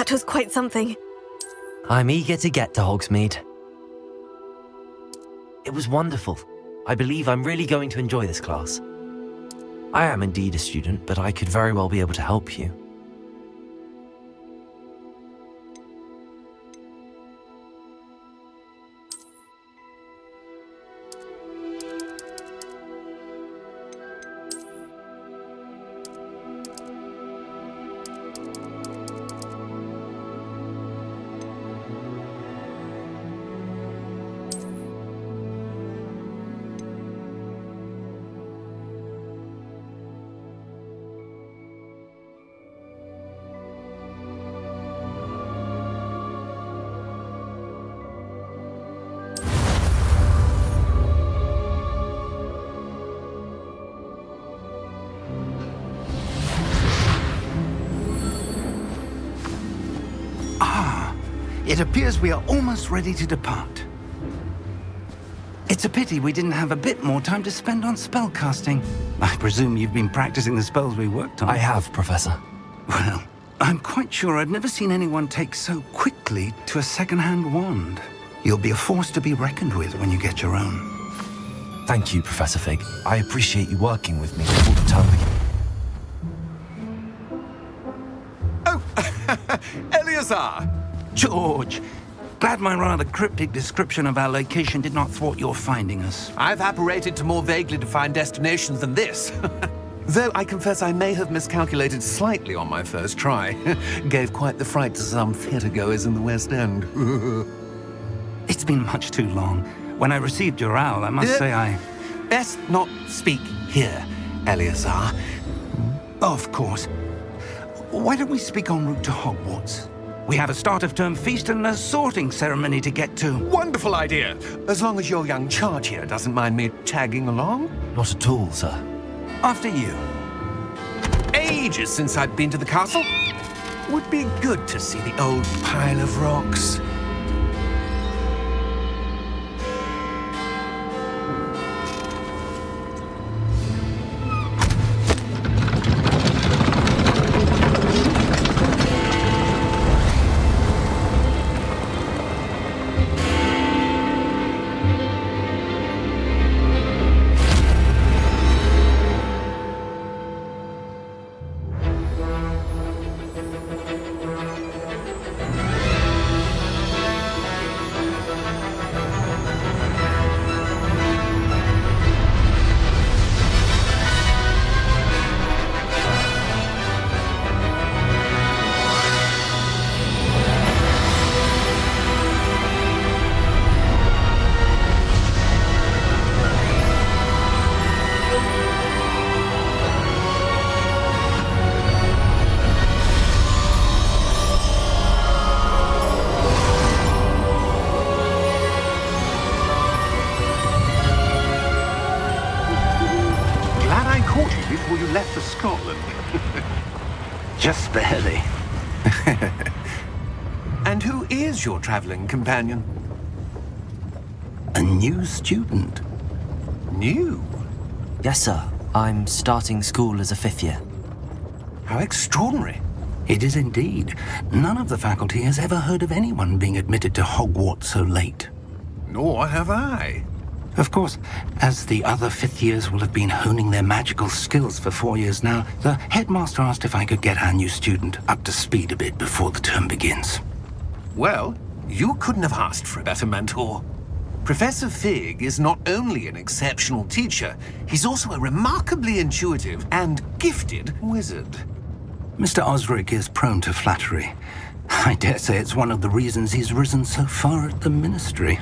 That was quite something. I'm eager to get to Hogsmeade. It was wonderful. I believe I'm really going to enjoy this class. I am indeed a student, but I could very well be able to help you. It appears we are almost ready to depart. It's a pity we didn't have a bit more time to spend on spellcasting. I presume you've been practicing the spells we worked on. I have, Professor. Well, I'm quite sure I've never seen anyone take so quickly to a second-hand wand. You'll be a force to be reckoned with when you get your own. Thank you, Professor Fig. I appreciate you working with me before the term begins. Oh, Eleazar! George, glad my rather cryptic description of our location did not thwart your finding us. I've apparated to more vaguely defined destinations than this. Though I confess I may have miscalculated slightly on my first try. Gave quite the fright to some theatre-goers in the West End. It's been much too long. When I received your owl, I must say I... Best not speak here, Eleazar. Of course. Why don't we speak en route to Hogwarts? We have a start-of-term feast and a sorting ceremony to get to. Wonderful idea! As long as your young charge here doesn't mind me tagging along. Not at all, sir. After you. Ages since I've been to the castle. Would be good to see the old pile of rocks. Before you left for Scotland. Just barely. And who is your traveling companion? A new student. New? Yes, sir. I'm starting school as a 5th year. How extraordinary. It is indeed. None of the faculty has ever heard of anyone being admitted to Hogwarts so late. Nor have I. Of course, as the other 5th years will have been honing their magical skills for 4 years now, the headmaster asked if I could get our new student up to speed a bit before the term begins. Well, you couldn't have asked for a better mentor. Professor Fig is not only an exceptional teacher, he's also a remarkably intuitive and gifted wizard. Mr. Osric is prone to flattery. I dare say it's one of the reasons he's risen so far at the ministry.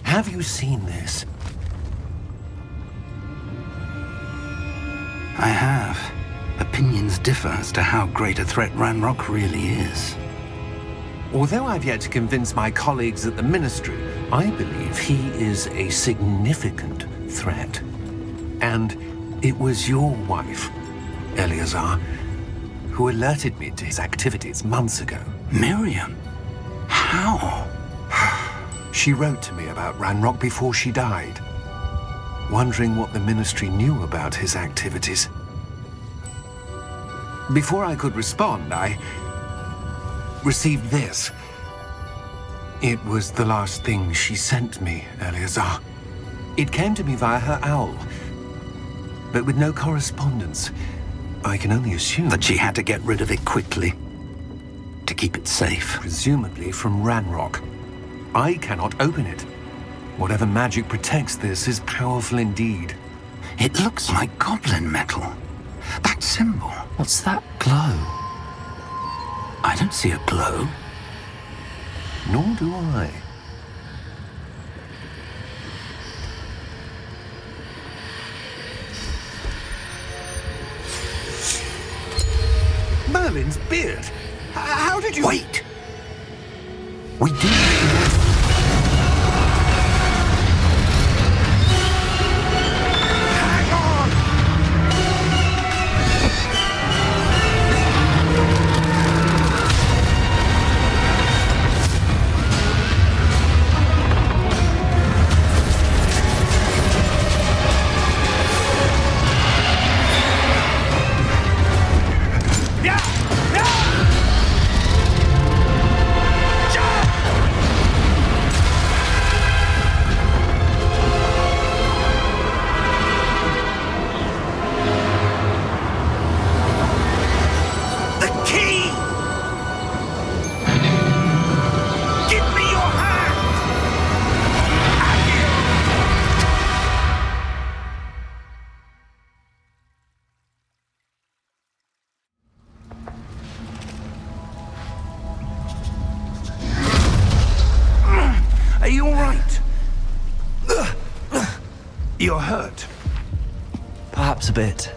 Have you seen this? I have. Opinions differ as to how great a threat Ranrock really is. Although I've yet to convince my colleagues at the Ministry, I believe he is a significant threat. And it was your wife, Eleazar, who alerted me to his activities months ago. Miriam? How? She wrote to me about Ranrock before she died, wondering what the Ministry knew about his activities. Before I could respond, I received this. It was the last thing she sent me, Eleazar. It came to me via her owl, but with no correspondence. I can only assume That she had to get rid of it quickly to keep it safe. presumably from Ranrock. I cannot open it. Whatever magic protects this is powerful indeed. It looks like goblin metal. That symbol. What's that glow? I don't see a glow. Nor do I. Merlin's beard! How did you... Wait! We do. Hang on! Yeah! Yeah! The key! Give me your hand! Are you all right? You're hurt. Perhaps a bit.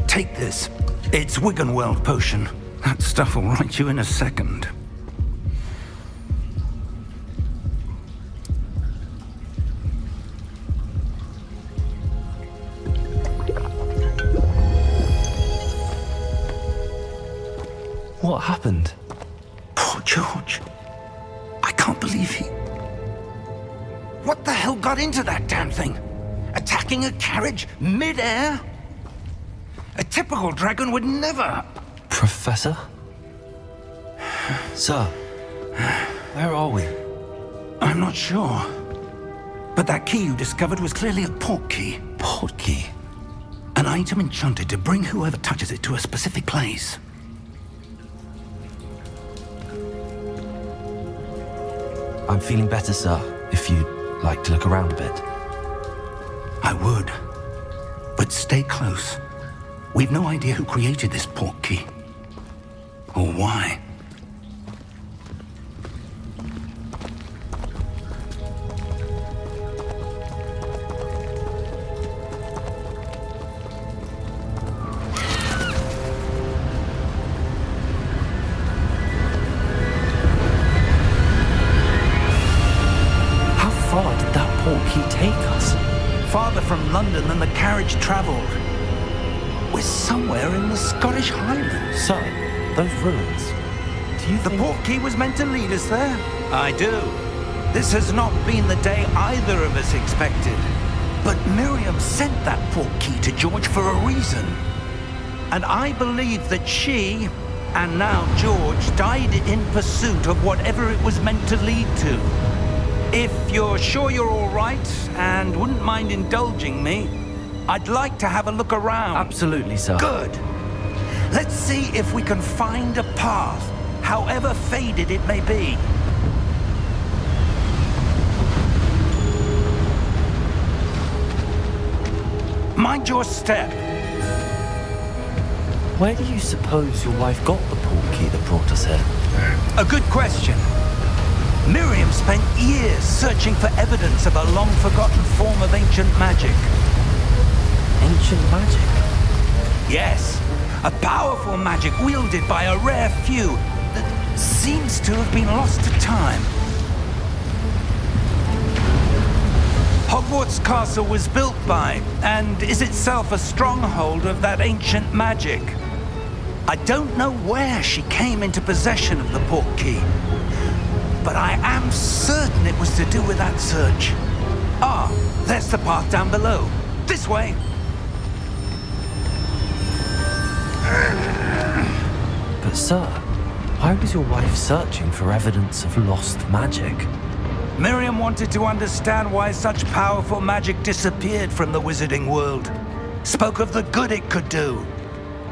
Take this. It's Wiggenweld potion. That stuff will right you in a second. What happened? Poor George. I can't believe he... What the hell got into that damn thing? Attacking a carriage mid-air? A typical dragon would never... Professor? Sir, where are we? I'm not sure. But that key you discovered was clearly a port key. Port key? An item enchanted to bring whoever touches it to a specific place. I'm feeling better, sir, if you'd like to look around a bit. I would. But stay close. We've no idea who created this port key. Or why. How far did that port key take us? Farther from London than the carriage travelled. We're somewhere in the Scottish Highlands. Sir, those ruins. Do you The think... port key was meant to lead us there? I do. This has not been the day either of us expected. But Miriam sent that port key to George for a reason. And I believe that she, and now George, died in pursuit of whatever it was meant to lead to. If you're sure you're all right and wouldn't mind indulging me, I'd like to have a look around. Absolutely, sir. Good. Let's see if we can find a path, however faded it may be. Mind your step. Where do you suppose your wife got the port key that brought us here? A good question. Miriam spent years searching for evidence of a long-forgotten form of ancient magic. Ancient magic? Yes, a powerful magic wielded by a rare few that seems to have been lost to time. Hogwarts Castle was built by, and is itself a stronghold of that ancient magic. I don't know where she came into possession of the port key, but I am certain it was to do with that search. Ah, there's the path down below. This way. But sir, why was your wife searching for evidence of lost magic? Miriam wanted to understand why such powerful magic disappeared from the wizarding world. Spoke of the good it could do.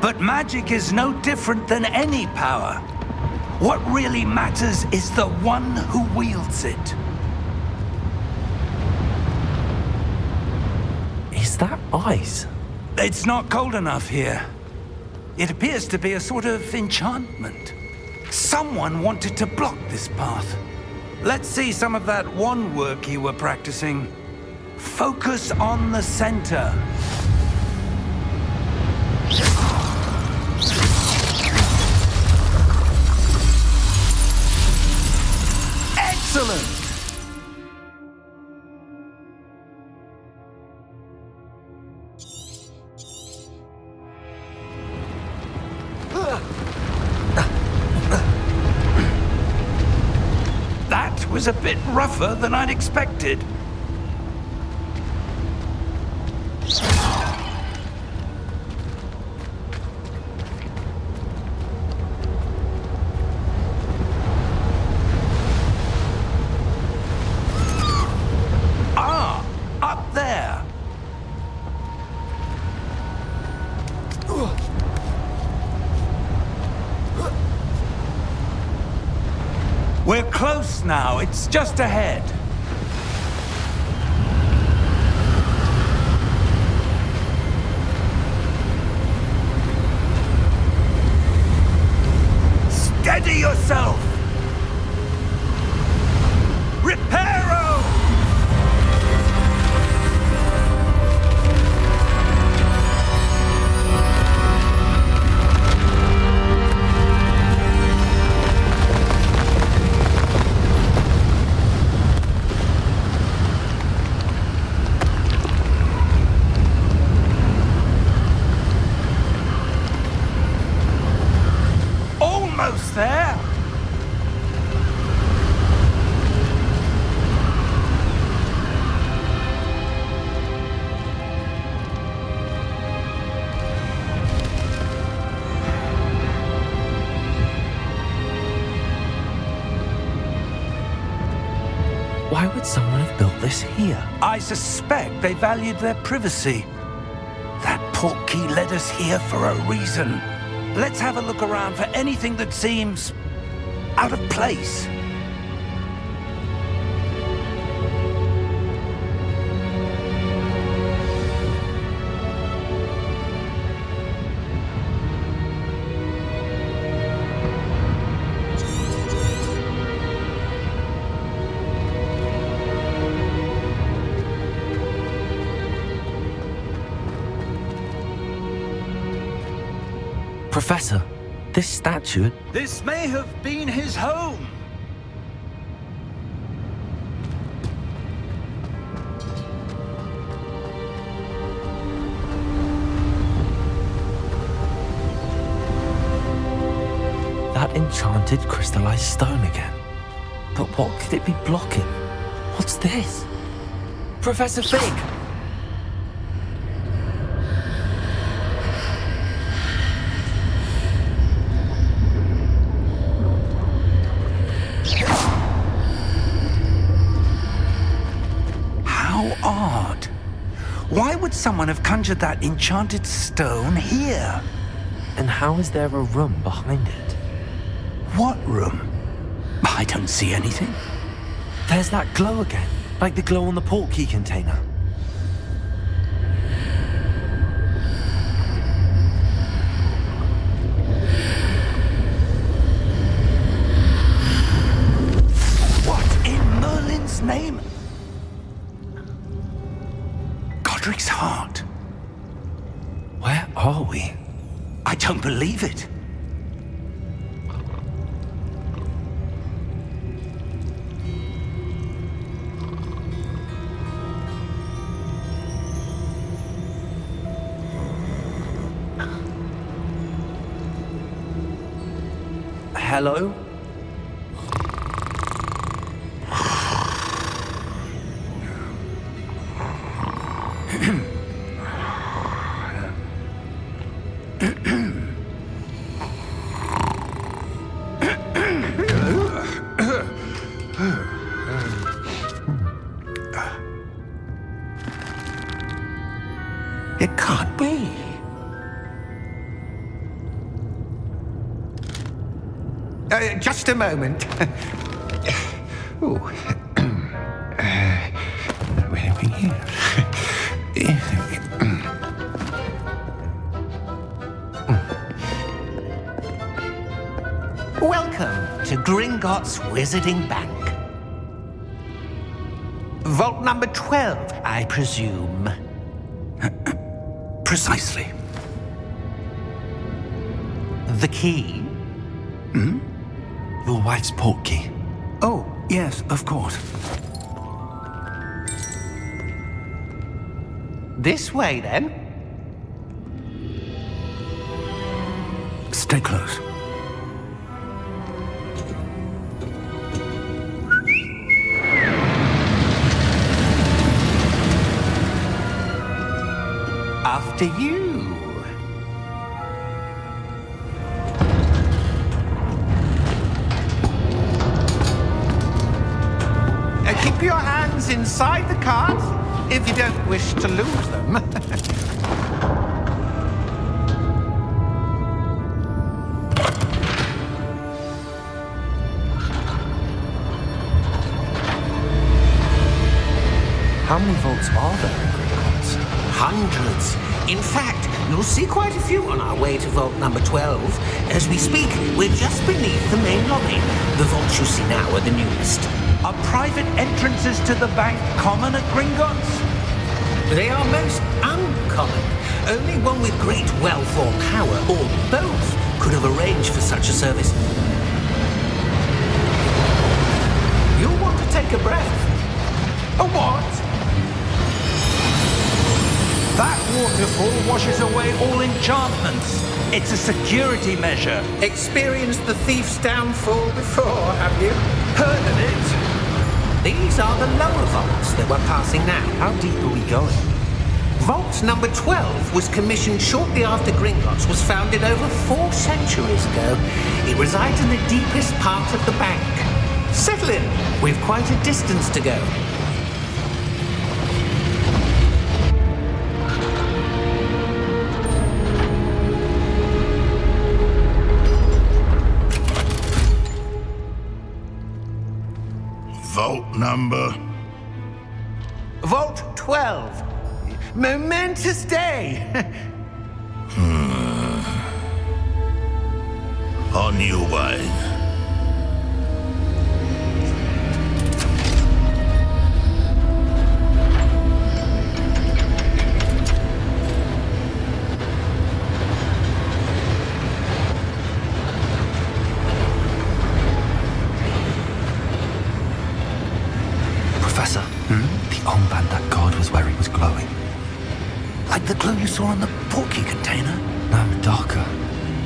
But magic is no different than any power. What really matters is the one who wields it. Is that ice? It's not cold enough here. It appears to be a sort of enchantment. Someone wanted to block this path. Let's see some of that wand work you were practicing. Focus on the center. Excellent! That was a bit rougher than I'd expected. Ah, up there. We're close now. It's just ahead. Steady yourself! Reparo! Almost there! Why would someone have built this here? I suspect they valued their privacy. That portkey led us here for a reason. Let's have a look around for anything that seems out of place. Professor, this statue... This may have been his home. That enchanted crystallized stone again. But what could it be blocking? What's this? Professor Fig! How odd. Why would someone have conjured that enchanted stone here? And how is there a room behind it? What room? I don't see anything. There's that glow again, like the glow on the portkey container. What in Merlin's name? Godric's heart. Where are we? I don't believe it. Hello? It can't be. Just a moment. Ooh. Where are we here? Welcome to Gringotts Wizarding Bank. Vault number 12, I presume. Precisely. The key? Your wife's portkey. Oh, yes, of course. This way, then. Stay close. After you. Keep your hands inside the cart if you don't wish to lose them. How many vaults are there in Gringotts? Hundreds. In fact, you'll see quite a few on our way to vault number 12. As we speak, we're just beneath the main lobby. The vaults you see now are the newest. Are private entrances to the bank common at Gringotts? They are most uncommon. Only one with great wealth or power, or both, could have arranged for such a service. You'll want to take a breath. A what? That waterfall washes away all enchantments. It's a security measure. Experienced the thief's downfall before, have you? Heard of it? These are the lower vaults that we're passing now. How deep are we going? Vault number 12 was commissioned shortly after Gringotts was founded over 4 centuries ago. It resides in the deepest part of the bank. Settle in. We've quite a distance to go. Vault number? Vault 12. Momentous day. On your way. Professor, the armband that guard was wearing was glowing. Like the glow you saw on the portkey container? No, darker.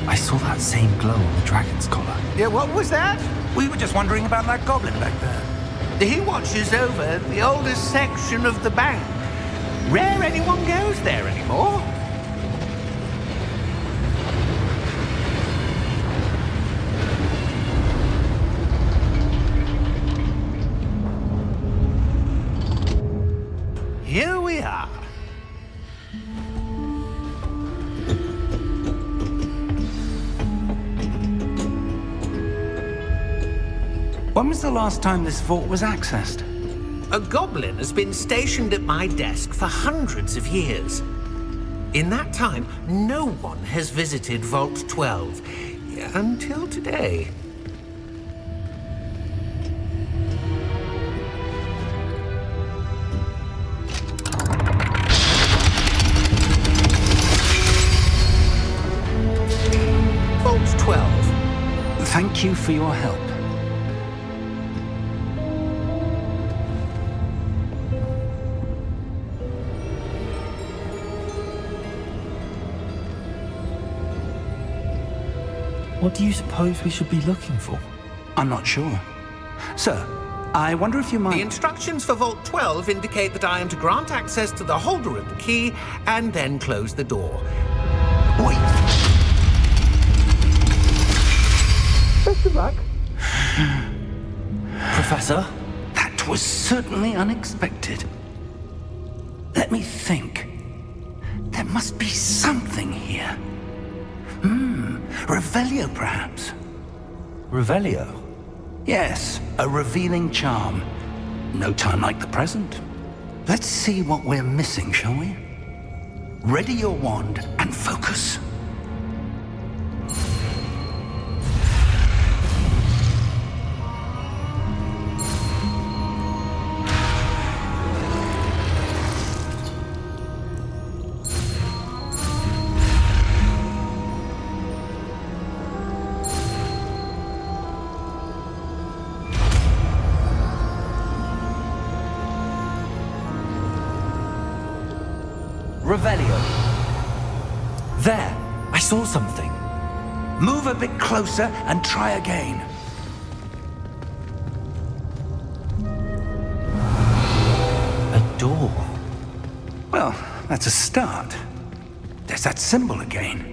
I saw that same glow on the dragon's collar. Yeah, what was that? We were just wondering about that goblin back there. He watches over the oldest section of the bank. Rare anyone goes there anymore. Here we are. When was the last time this vault was accessed? A goblin has been stationed at my desk for hundreds of years. In that time, no one has visited Vault 12 until today. Vault 12. Thank you for your help. What do you suppose we should be looking for? I'm not sure. Sir, I wonder if you The might... instructions for Vault 12 indicate that I am to grant access to the holder of the key and then close the door. Wait. Best of luck. Professor? That was certainly unexpected. Let me think. There must be something here. Revelio, perhaps? Revelio? Yes, a revealing charm. No time like the present. Let's see what we're missing, shall we? Ready your wand and focus. Revelio. There! I saw something. Move a bit closer and try again. A door. Well, that's a start. There's that symbol again.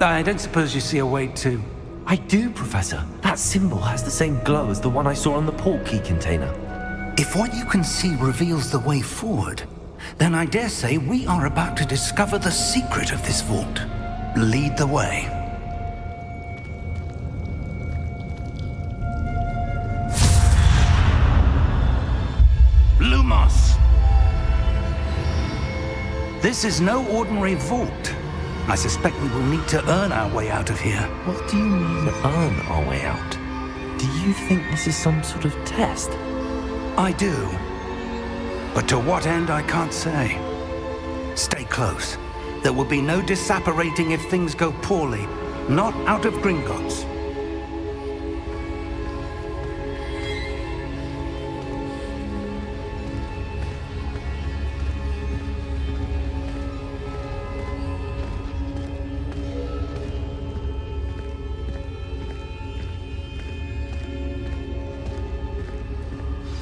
I don't suppose you see a way to... I do, Professor. That symbol has the same glow as the one I saw on the portkey container. If what you can see reveals the way forward, then I dare say we are about to discover the secret of this vault. Lead the way. Lumos! This is no ordinary vault. I suspect we will need to earn our way out of here. What do you mean, earn our way out? Do you think this is some sort of test? I do. But to what end, I can't say. Stay close. There will be no disapparating if things go poorly. Not out of Gringotts.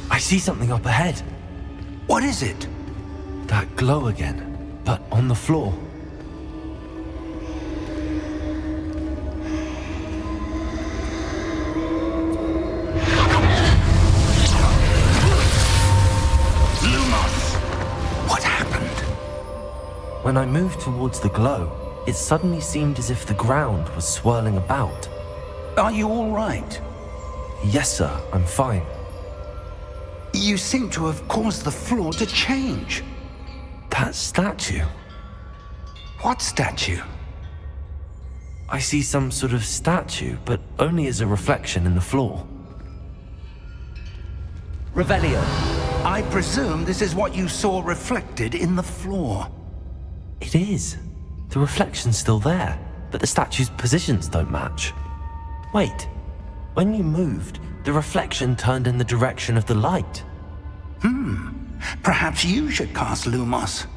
I see something up ahead. What is it? That glow again, but on the floor. Lumos! What happened? When I moved towards the glow, it suddenly seemed as if the ground was swirling about. Are you all right? Yes, sir, I'm fine. You seem to have caused the floor to change. That statue. What statue? I see some sort of statue, but only as a reflection in the floor. Revelio. I presume this is what you saw reflected in the floor. It is. The reflection's still there, but the statue's positions don't match. Wait. When you moved, the reflection turned in the direction of the light. Perhaps you should cast Lumos.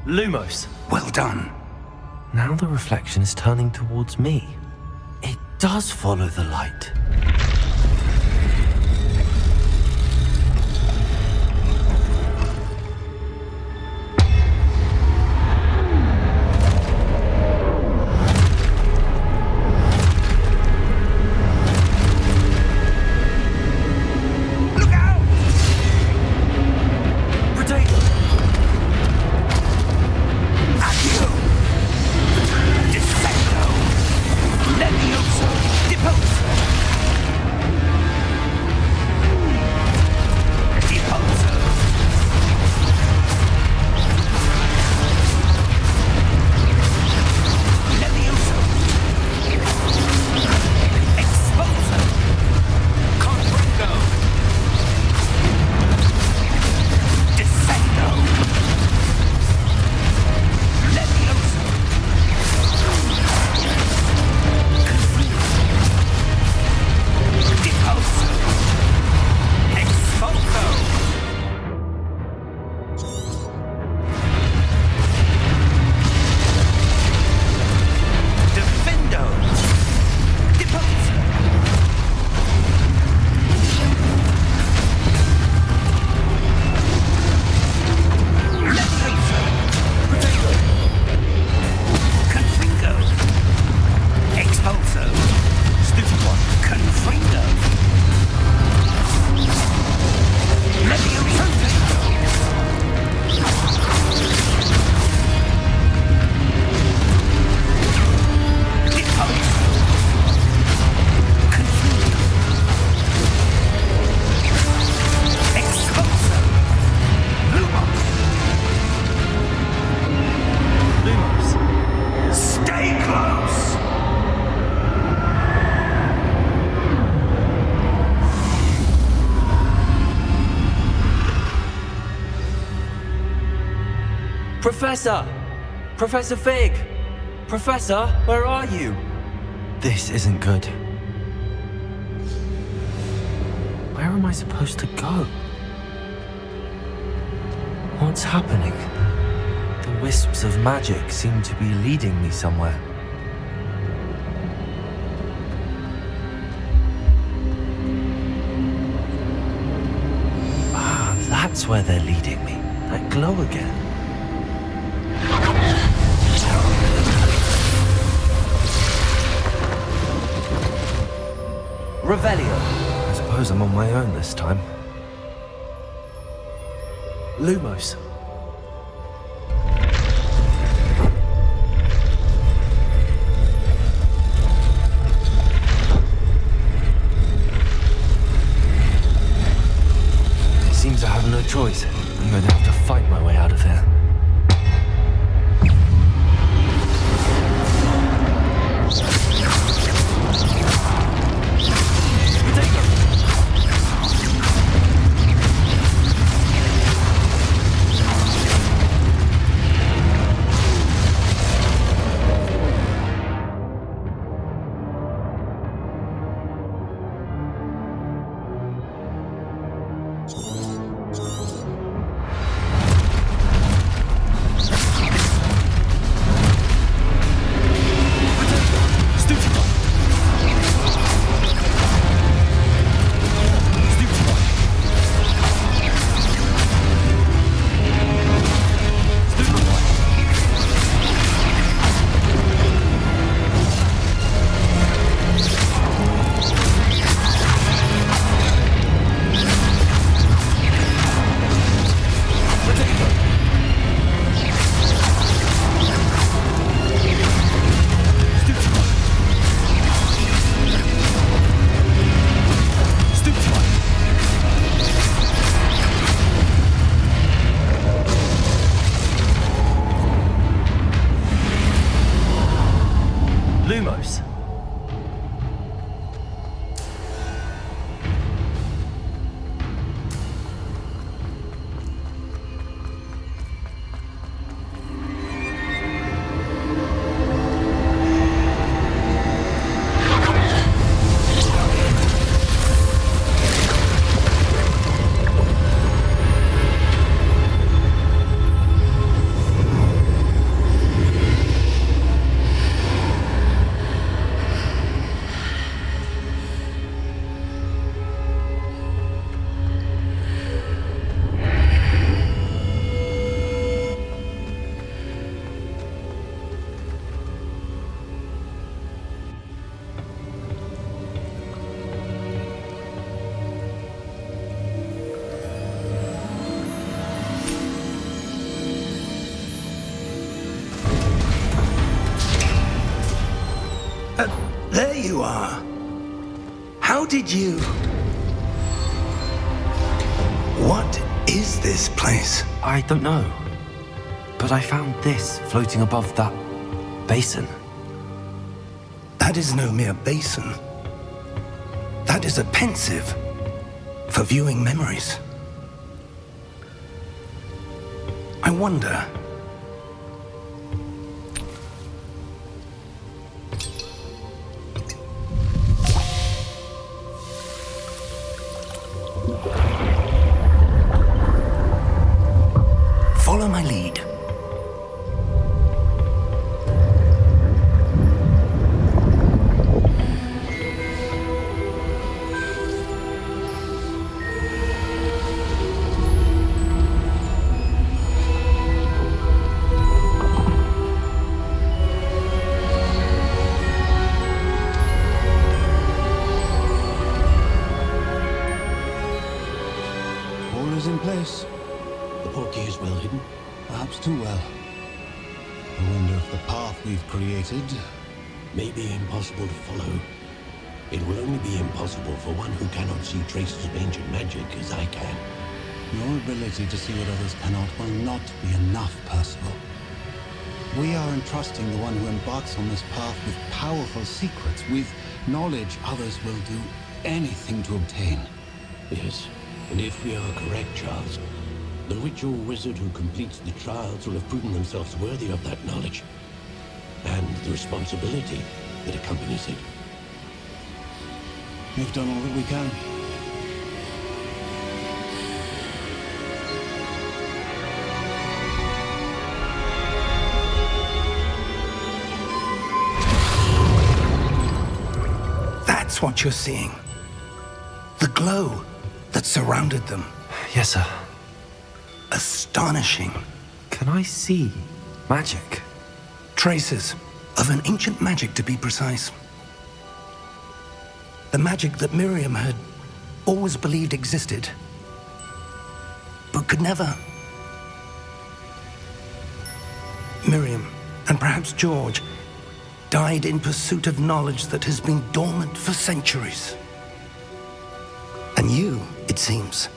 Lumos. Well done. Now the reflection is turning towards me. It does follow the light. Look out! Potato! Accio! Defendo! Levioso! Depose! Professor! Professor Fig! Professor, where are you? This isn't good. Where am I supposed to go? What's happening? The wisps of magic seem to be leading me somewhere. Ah, that's where they're leading me. That glow again. Revelio. I suppose I'm on my own this time. Lumos. It seems I have no choice. I'm going to have to fight my way out of here. Lumos. There you are. How did you... What is this place? I don't know. But I found this floating above that basin. That is no mere basin. That is a pensive for viewing memories. I wonder... Follow my lead. All is in place. The portkey is well hidden, perhaps too well. I wonder if the path we've created may be impossible to follow. It will only be impossible for one who cannot see traces of ancient magic as I can. Your ability to see what others cannot will not be enough, Percival. We are entrusting the one who embarks on this path with powerful secrets, with knowledge others will do anything to obtain. Yes, and if we are correct, Charles, The witch or wizard who completes the trials will have proven themselves worthy of that knowledge and the responsibility that accompanies it. We've done all that we can. That's what you're seeing. The glow that surrounded them. Yes, sir. Astonishing. Can I see magic? Traces of an ancient magic, to be precise. The magic that Miriam had always believed existed, but could never. Miriam, and perhaps George, died in pursuit of knowledge that has been dormant for centuries. And you, it seems,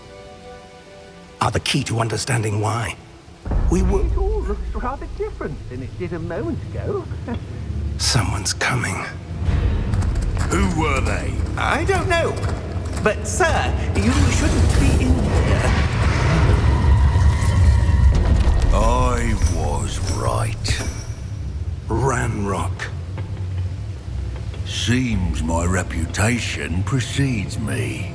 are the key to understanding why. It all looks rather different than it did a moment ago. Someone's coming. Who were they? I don't know. But, sir, you shouldn't be in here. I was right. Ranrock. Seems my reputation precedes me.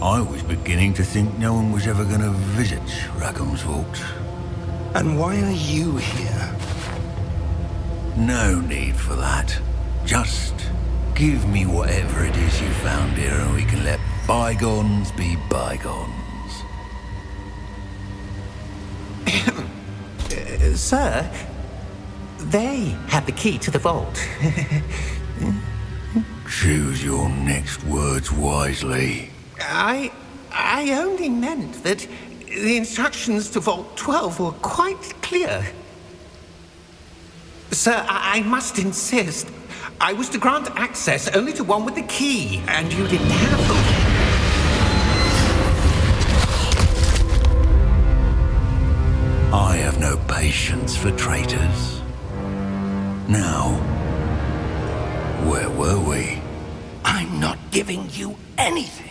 I was beginning to think no one was ever going to visit Rackham's vault. And why are you here? No need for that. Just give me whatever it is you found here and we can let bygones be bygones. Sir, they had the key to the vault. Choose your next words wisely. I only meant that the instructions to Vault 12 were quite clear. Sir, I must insist. I was to grant access only to one with the key, and you didn't have them. I have no patience for traitors. Now, where were we? I'm not giving you anything.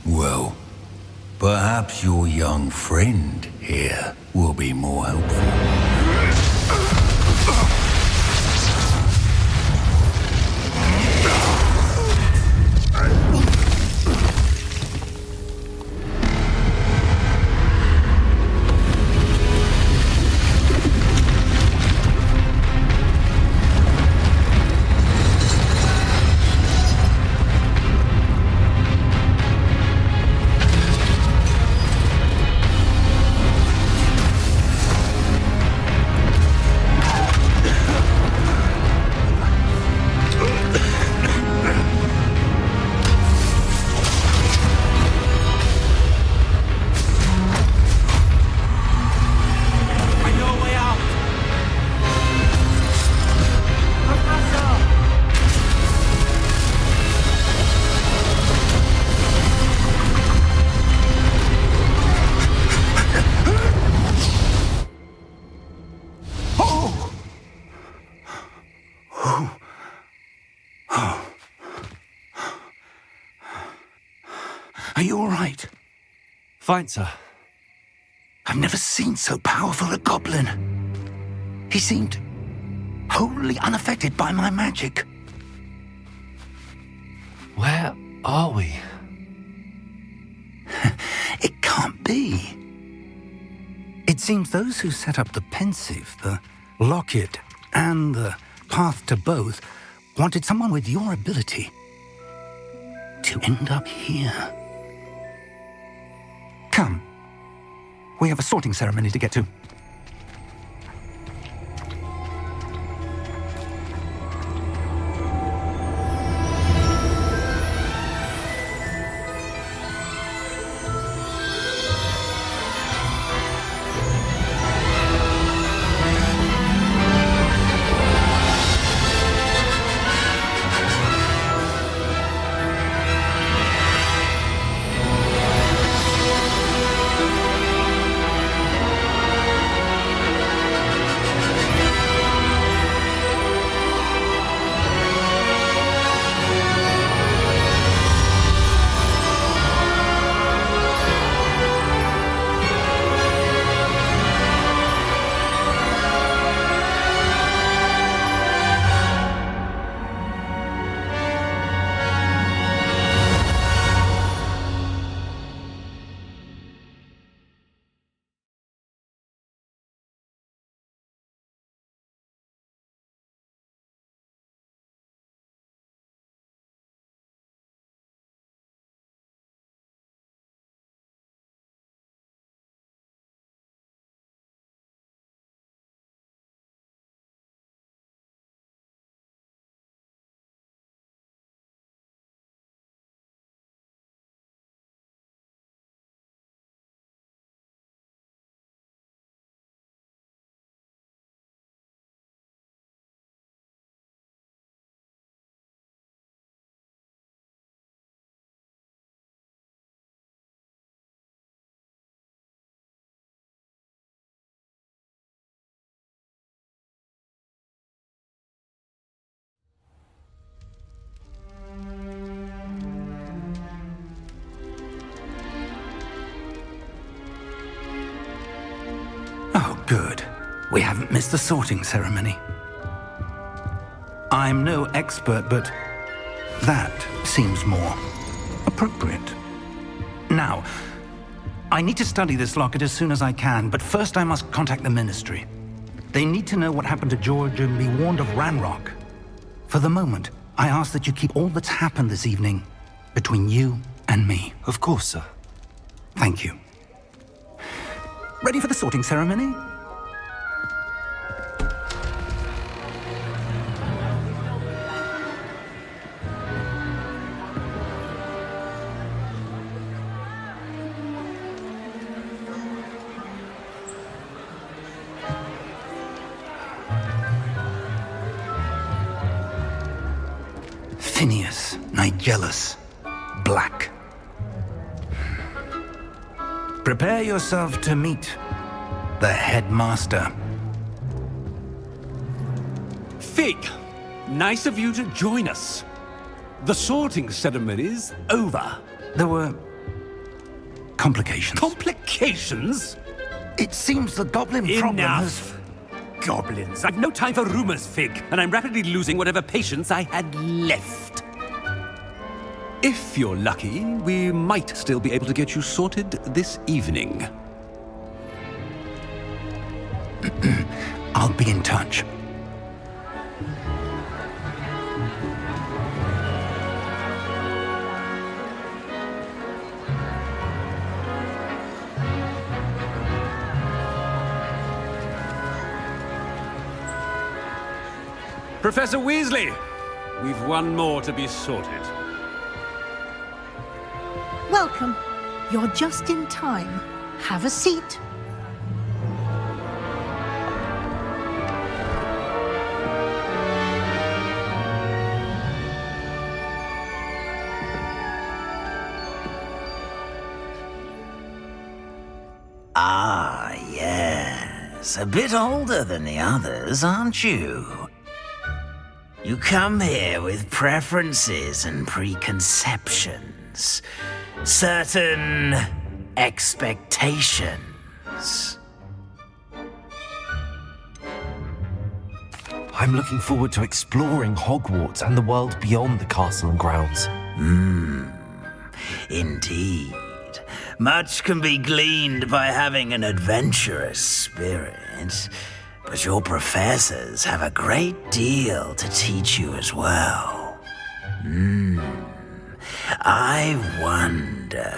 Well, perhaps your young friend here will be more helpful. Are you all right? Fine, sir. I've never seen so powerful a goblin. He seemed wholly unaffected by my magic. Where are we? It can't be. It seems those who set up the pensive, the locket, and the path to both wanted someone with your ability to end up here. Come. We have a sorting ceremony to get to. Oh, good. We haven't missed the sorting ceremony. I'm no expert, but that seems more appropriate. Now, I need to study this locket as soon as I can, but first I must contact the Ministry. They need to know what happened to George and be warned of Ranrock. For the moment, I ask that you keep all that's happened this evening between you and me. Of course, sir. Thank you. Ready for the sorting ceremony? Phineas, Nigellus, Black. Prepare yourself to meet the headmaster. Fig, nice of you to join us. The sorting ceremony's over. There were complications. Complications? It seems the goblin problem has... Enough! Goblins. I've no time for rumors, Fig, and I'm rapidly losing whatever patience I had left. If you're lucky, we might still be able to get you sorted this evening. I'll be in touch. Professor Weasley, we've one more to be sorted. Welcome. You're just in time. Have a seat. Ah, yes. A bit older than the others, aren't you? You come here with preferences and preconceptions. Certain expectations. I'm looking forward to exploring Hogwarts and the world beyond the castle and grounds. Indeed. Much can be gleaned by having an adventurous spirit, but your professors have a great deal to teach you as well. I wonder...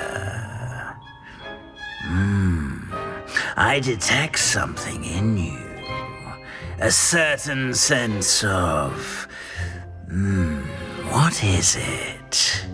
I detect something in you. A certain sense of... what is it?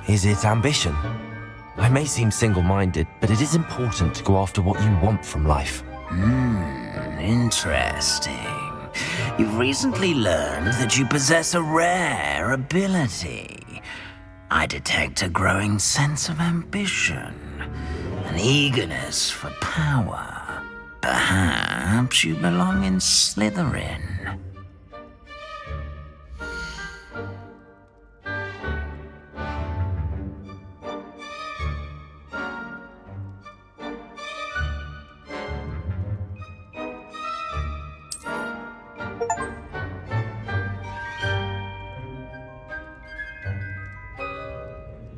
Is it ambition? I may seem single-minded, but it is important to go after what you want from life. Interesting. You've recently learned that you possess a rare ability. I detect a growing sense of ambition, an eagerness for power. Perhaps you belong in Slytherin.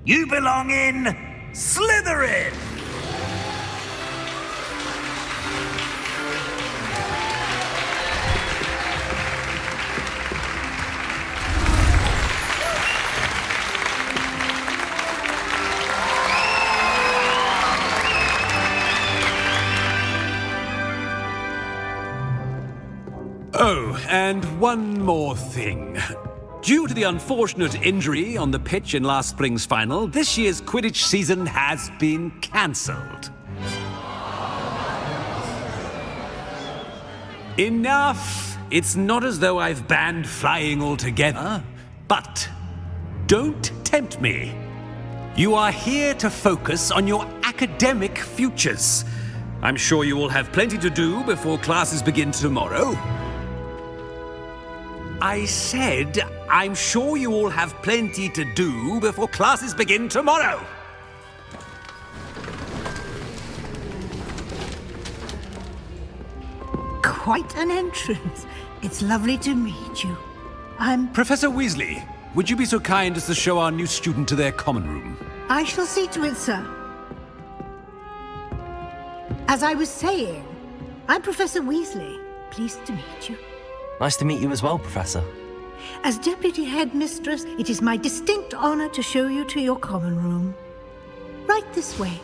You belong in Slytherin! Oh, and one more thing. Due to the unfortunate injury on the pitch in last spring's final, this year's Quidditch season has been cancelled. Enough! It's not as though I've banned flying altogether. But don't tempt me. You are here to focus on your academic futures. I'm sure you will have plenty to do before classes begin tomorrow. I said, I'm sure you all have plenty to do before classes begin tomorrow. Quite an entrance. It's lovely to meet you. I'm... Professor Weasley, would you be so kind as to show our new student to their common room? I shall see to it, sir. As I was saying, I'm Professor Weasley. Pleased to meet you. Nice to meet you as well, Professor. As Deputy Headmistress, it is my distinct honor to show you to your common room. Right this way.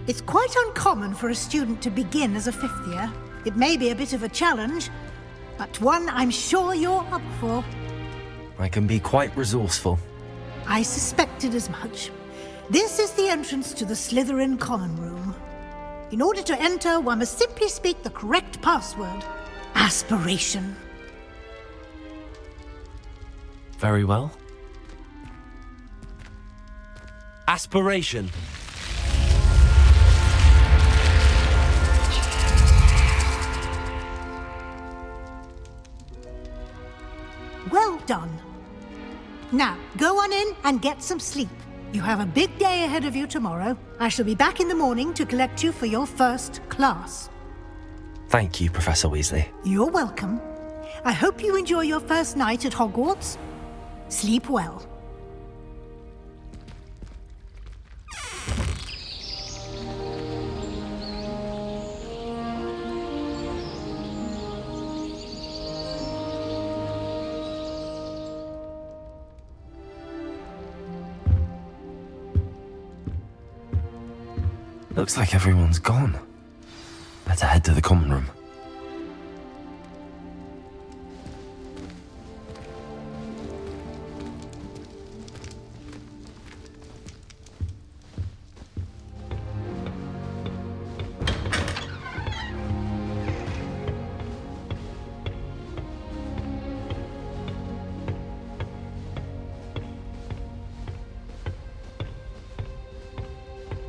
It's quite uncommon for a student to begin as a fifth year. It may be a bit of a challenge, but one I'm sure you're up for. I can be quite resourceful. I suspected as much. This is the entrance to the Slytherin common room. In order to enter, one must simply speak the correct password. Aspiration. Very well. Aspiration. Well done. Now, go on in and get some sleep. You have a big day ahead of you tomorrow. I shall be back in the morning to collect you for your first class. Thank you, Professor Weasley. You're welcome. I hope you enjoy your first night at Hogwarts. Sleep well. Looks like everyone's gone. Better head to the common room.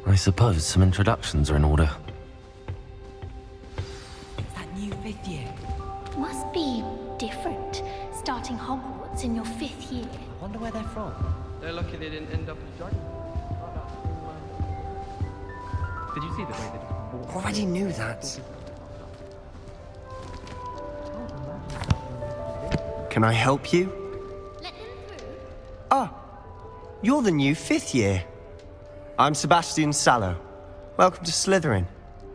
I suppose some introductions are in order. That new fifth year. Must be different, starting Hogwarts in your fifth year. I wonder where they're from. They're lucky they didn't end up as dragons. Did you see the way they Already knew that. Can I help you? Let them through. Ah, you're the new fifth year. I'm Sebastian Sallow. Welcome to Slytherin.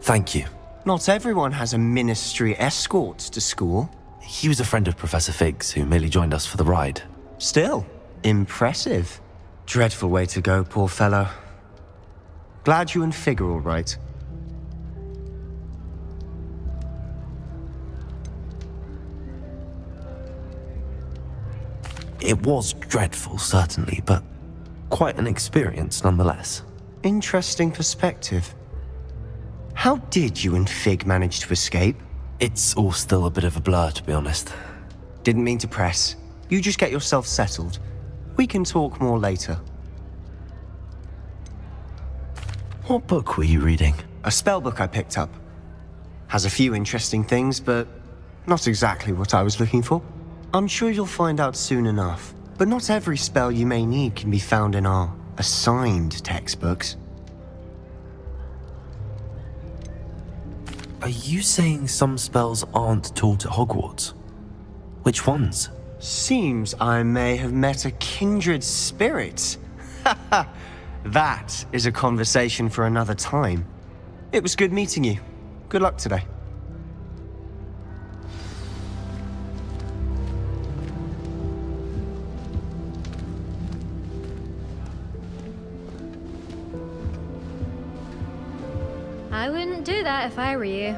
Thank you. Not everyone has a ministry escort to school. He was a friend of Professor Fig's who merely joined us for the ride. Still, impressive. Dreadful way to go, poor fellow. Glad you and Fig are all right. It was dreadful, certainly, but quite an experience nonetheless. Interesting perspective. How did you and Fig manage to escape? It's all still a bit of a blur, to be honest. Didn't mean to press. You just get yourself settled. We can talk more later. What book were you reading? A spell book I picked up. Has a few interesting things, but not exactly what I was looking for. I'm sure you'll find out soon enough. But not every spell you may need can be found in our assigned textbooks. Are you saying some spells aren't taught at Hogwarts? Which ones? Seems I may have met a kindred spirit. That is a conversation for another time. It was good meeting you. Good luck today. I wouldn't do that if I were you.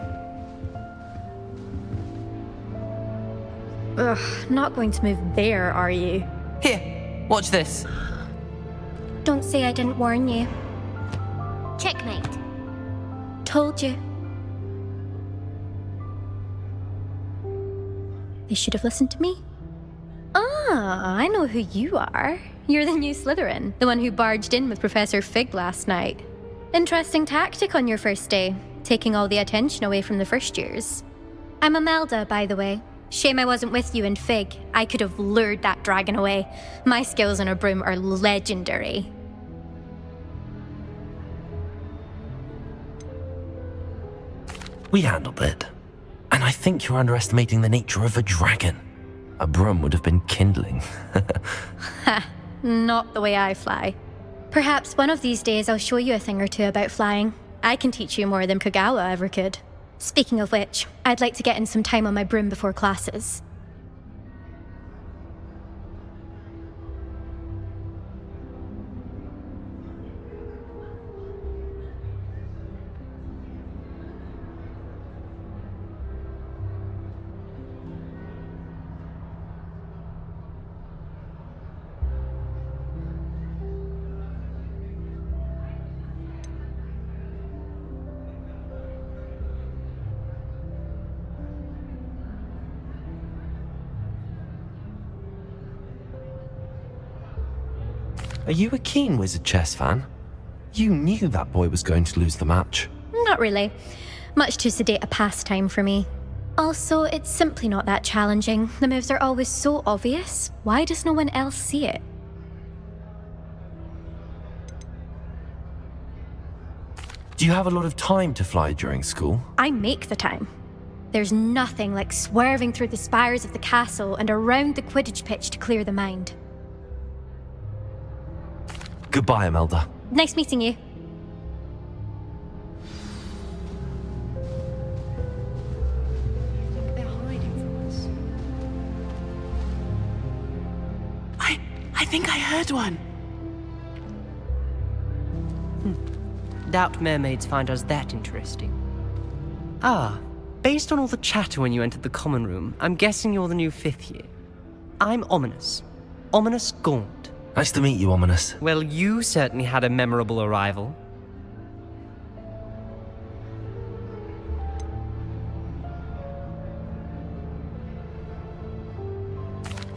Ugh, not going to move there, are you? Here, watch this. Don't say I didn't warn you. Checkmate. Told you. They should have listened to me. Ah, I know who you are. You're the new Slytherin, the one who barged in with Professor Fig last night. Interesting tactic on your first day, taking all the attention away from the first years. I'm Imelda, by the way. Shame I wasn't with you in Fig. I could have lured that dragon away. My skills on a broom are legendary. We handled it. And I think you're underestimating the nature of a dragon. A broom would have been kindling. Ha, not the way I fly. Perhaps one of these days I'll show you a thing or two about flying. I can teach you more than Kagawa ever could. Speaking of which, I'd like to get in some time on my broom before classes. Are you a keen Wizard chess fan? You knew that boy was going to lose the match. Not really. Much too sedate a pastime for me. Also, it's simply not that challenging. The moves are always so obvious. Why does no one else see it? Do you have a lot of time to fly during school? I make the time. There's nothing like swerving through the spires of the castle and around the Quidditch pitch to clear the mind. Goodbye, Imelda. Nice meeting you. They're hiding from us. I think I heard one. Doubt mermaids find us that interesting. Ah, based on all the chatter when you entered the common room, I'm guessing you're the new 5th year. I'm Ominous. Ominous Gaunt. Nice to meet you, Ominous. Well, you certainly had a memorable arrival.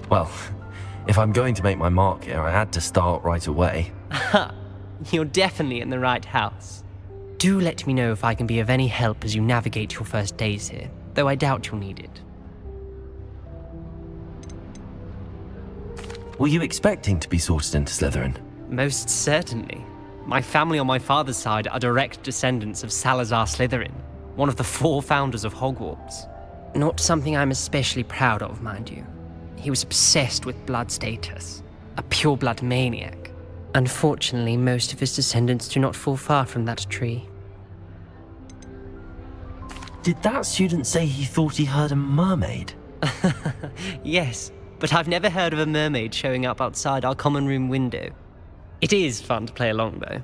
Well, if I'm going to make my mark here, I had to start right away. Ha! You're definitely in the right house. Do let me know if I can be of any help as you navigate your first days here, though I doubt you'll need it. Were you expecting to be sorted into Slytherin? Most certainly. My family on my father's side are direct descendants of Salazar Slytherin, one of the 4 founders of Hogwarts. Not something I'm especially proud of, mind you. He was obsessed with blood status, a pure-blood maniac. Unfortunately, most of his descendants do not fall far from that tree. Did that student say he thought he heard a mermaid? Yes, but I've never heard of a mermaid showing up outside our common room window. It is fun to play along, though.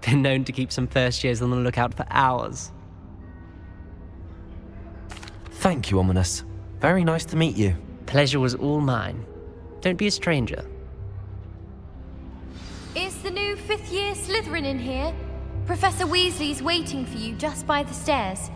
Been known to keep some first years on the lookout for hours. Thank you, Ominous. Very nice to meet you. Pleasure was all mine. Don't be a stranger. Is the new 5th year Slytherin in here? Professor Weasley's waiting for you just by the stairs.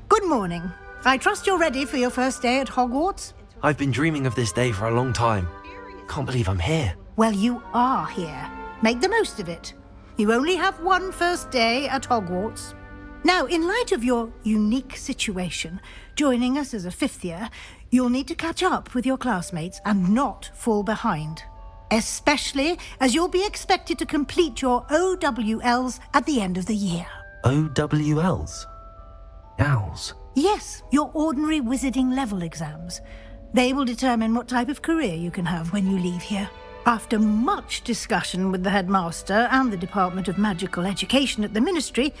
Good morning. I trust you're ready for your first day at Hogwarts? I've been dreaming of this day for a long time. Can't believe I'm here. Well, you are here. Make the most of it. You only have one first day at Hogwarts. Now, in light of your unique situation, joining us as a 5th year, you'll need to catch up with your classmates and not fall behind. Especially as you'll be expected to complete your OWLs at the end of the year. OWLs? Owls? Yes, your ordinary wizarding level exams. They will determine what type of career you can have when you leave here. After much discussion with the headmaster and the Department of Magical Education at the Ministry,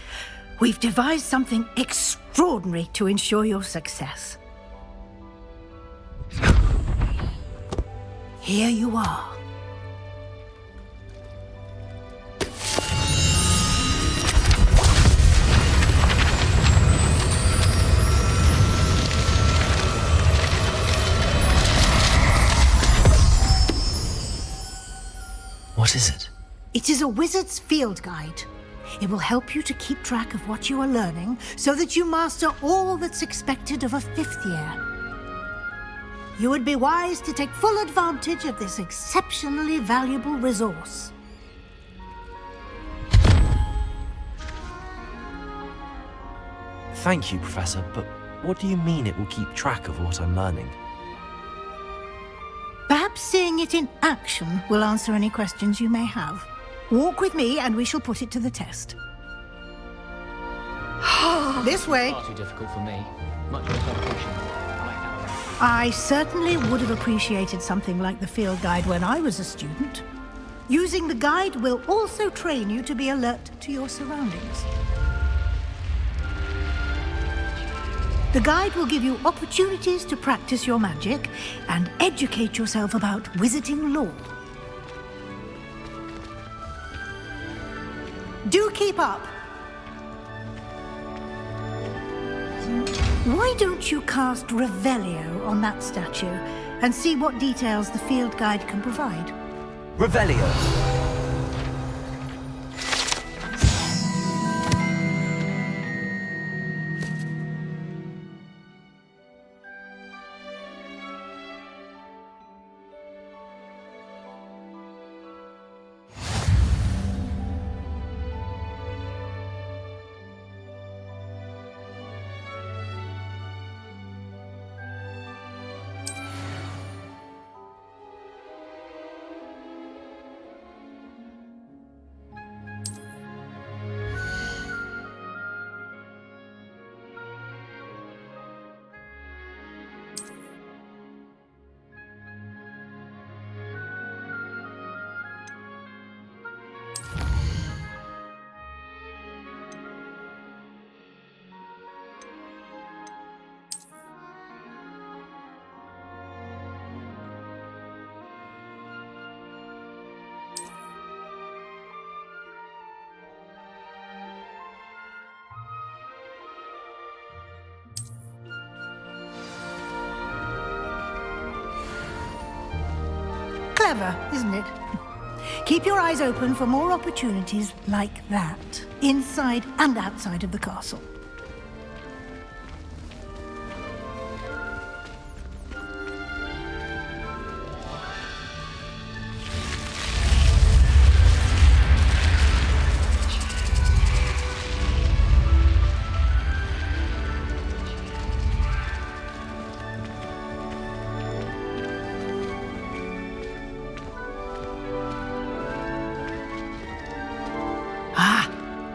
we've devised something extraordinary to ensure your success. here you are. What is it? It is a wizard's field guide. It will help you to keep track of what you are learning so that you master all that's expected of a 5th year. You would be wise to take full advantage of this exceptionally valuable resource. Thank you, Professor, but what do you mean it will keep track of what I'm learning? Perhaps seeing it in action will answer any questions you may have. Walk with me and we shall put it to the test. This way. Far too difficult for me. Much more competition. I certainly would have appreciated something like the field guide when I was a student. Using the guide will also train you to be alert to your surroundings. The guide will give you opportunities to practice your magic and educate yourself about wizarding lore. Do keep up! Why don't you cast Revelio on that statue and see what details the field guide can provide? Revelio! Clever, isn't it? Keep your eyes open for more opportunities like that, inside and outside of the castle.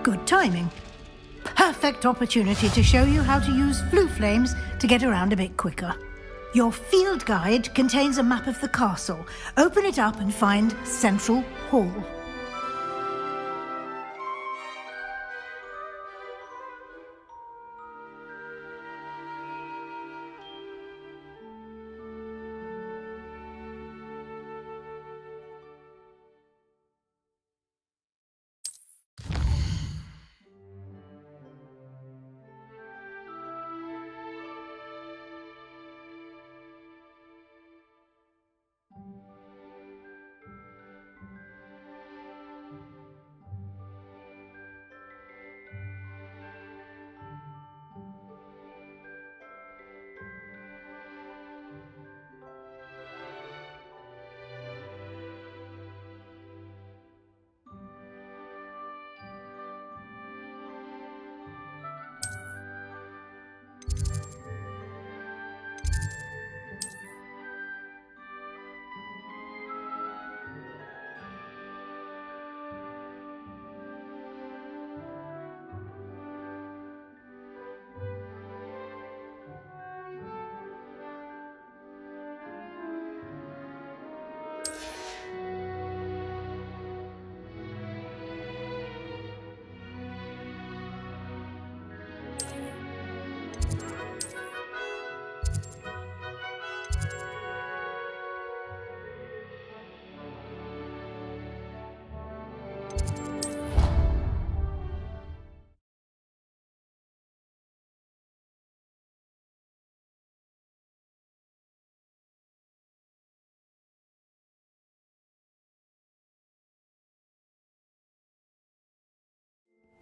Good timing. Perfect opportunity to show you how to use flue flames to get around a bit quicker. Your field guide contains a map of the castle. Open it up and find Central Hall.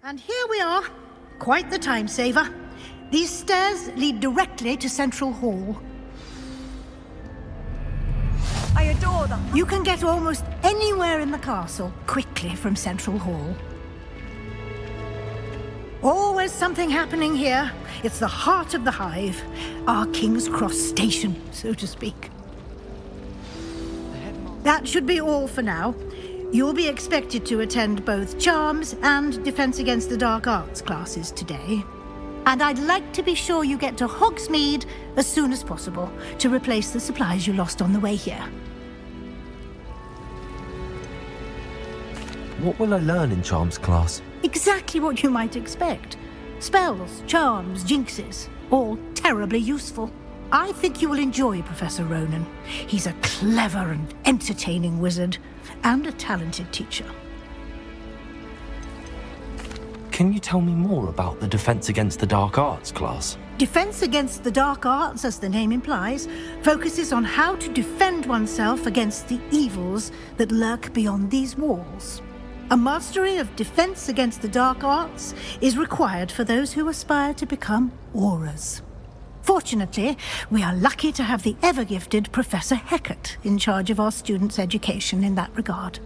And here we are. Quite the time saver. These stairs lead directly to Central Hall. I adore them. You can get almost anywhere in the castle quickly from Central Hall. Always something happening here. It's the heart of the Hive. Our King's Cross station, so to speak. That should be all for now. You'll be expected to attend both Charms and Defense Against the Dark Arts classes today. And I'd like to be sure you get to Hogsmeade as soon as possible to replace the supplies you lost on the way here. What will I learn in Charms class? Exactly what you might expect. Spells, charms, jinxes, all terribly useful. I think you will enjoy Professor Ronan. He's a clever and entertaining wizard, and a talented teacher. Can you tell me more about the Defense Against the Dark Arts class? Defense Against the Dark Arts, as the name implies, focuses on how to defend oneself against the evils that lurk beyond these walls. A mastery of Defense Against the Dark Arts is required for those who aspire to become Aurors. Fortunately, we are lucky to have the ever-gifted Professor Hecat in charge of our students' education in that regard.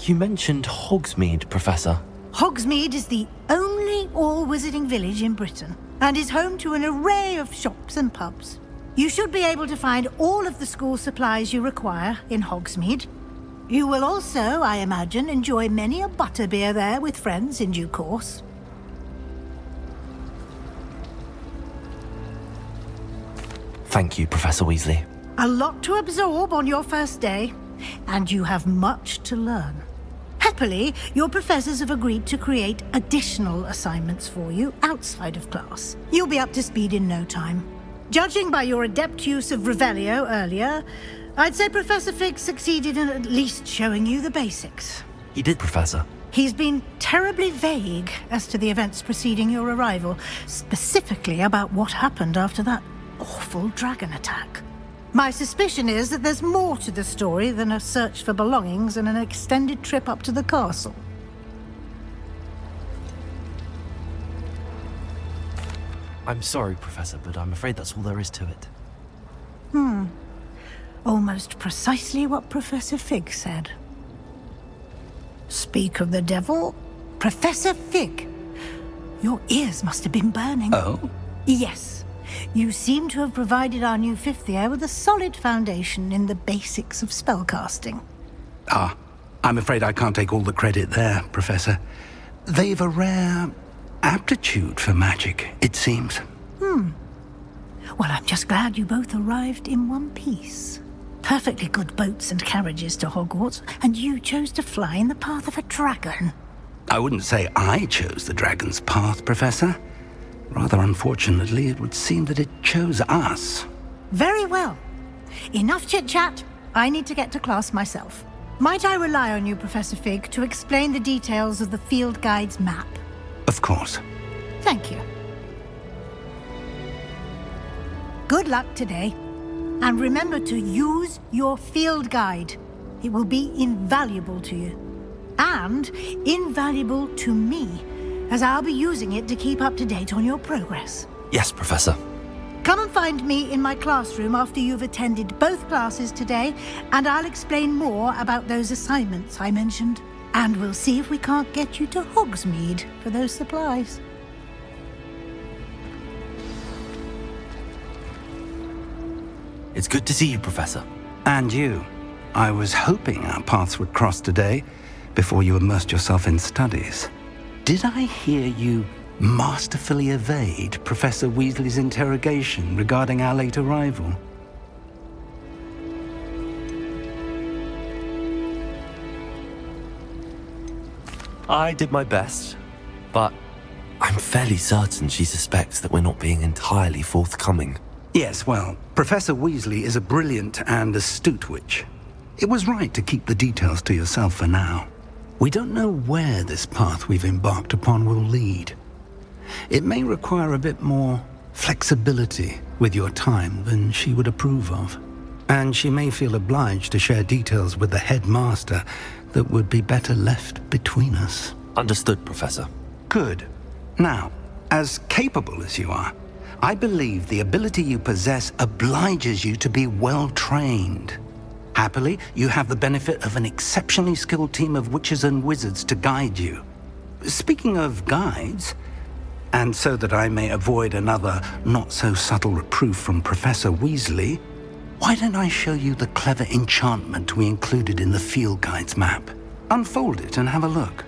You mentioned Hogsmeade, Professor. Hogsmeade is the only all-wizarding village in Britain and is home to an array of shops and pubs. You should be able to find all of the school supplies you require in Hogsmeade. You will also, I imagine, enjoy many a butterbeer there with friends in due course. Thank you, Professor Weasley. A lot to absorb on your first day, and you have much to learn. Happily, your professors have agreed to create additional assignments for you outside of class. You'll be up to speed in no time. Judging by your adept use of Revelio earlier, I'd say Professor Fig succeeded in at least showing you the basics. He did, Professor. He's been terribly vague as to the events preceding your arrival, specifically about what happened after that awful dragon attack. My suspicion is that there's more to the story than a search for belongings and an extended trip up to the castle. I'm sorry, Professor, but I'm afraid that's all there is to it. Almost precisely what Professor Fig said. Speak of the devil, Professor Fig. Your ears must have been burning. Oh? Yes. You seem to have provided our new fifth year with a solid foundation in the basics of spellcasting. Ah, I'm afraid I can't take all the credit there, Professor. They've a rare aptitude for magic, it seems. Well, I'm just glad you both arrived in one piece. Perfectly good boats and carriages to Hogwarts, and you chose to fly in the path of a dragon. I wouldn't say I chose the dragon's path, Professor. Rather unfortunately, it would seem that it chose us. Very well. Enough chit-chat. I need to get to class myself. Might I rely on you, Professor Fig, to explain the details of the field guide's map? Of course. Thank you. Good luck today. And remember to use your field guide. It will be invaluable to you. And invaluable to me, as I'll be using it to keep up to date on your progress. Yes, Professor. Come and find me in my classroom after you've attended both classes today, and I'll explain more about those assignments I mentioned. And we'll see if we can't get you to Hogsmeade for those supplies. It's good to see you, Professor. And you. I was hoping our paths would cross today, before you immersed yourself in studies. Did I hear you masterfully evade Professor Weasley's interrogation regarding our late arrival? I did my best, but I'm fairly certain she suspects that we're not being entirely forthcoming. Yes, well, Professor Weasley is a brilliant and astute witch. It was right to keep the details to yourself for now. We don't know where this path we've embarked upon will lead. It may require a bit more flexibility with your time than she would approve of. and she may feel obliged to share details with the headmaster that would be better left between us. Understood, Professor. Good. Now, as capable as you are, I believe the ability you possess obliges you to be well trained. Happily, you have the benefit of an exceptionally skilled team of witches and wizards to guide you. Speaking of guides, and so that I may avoid another not-so-subtle reproof from Professor Weasley, why don't I show you the clever enchantment we included in the field guide's map? Unfold it and have a look.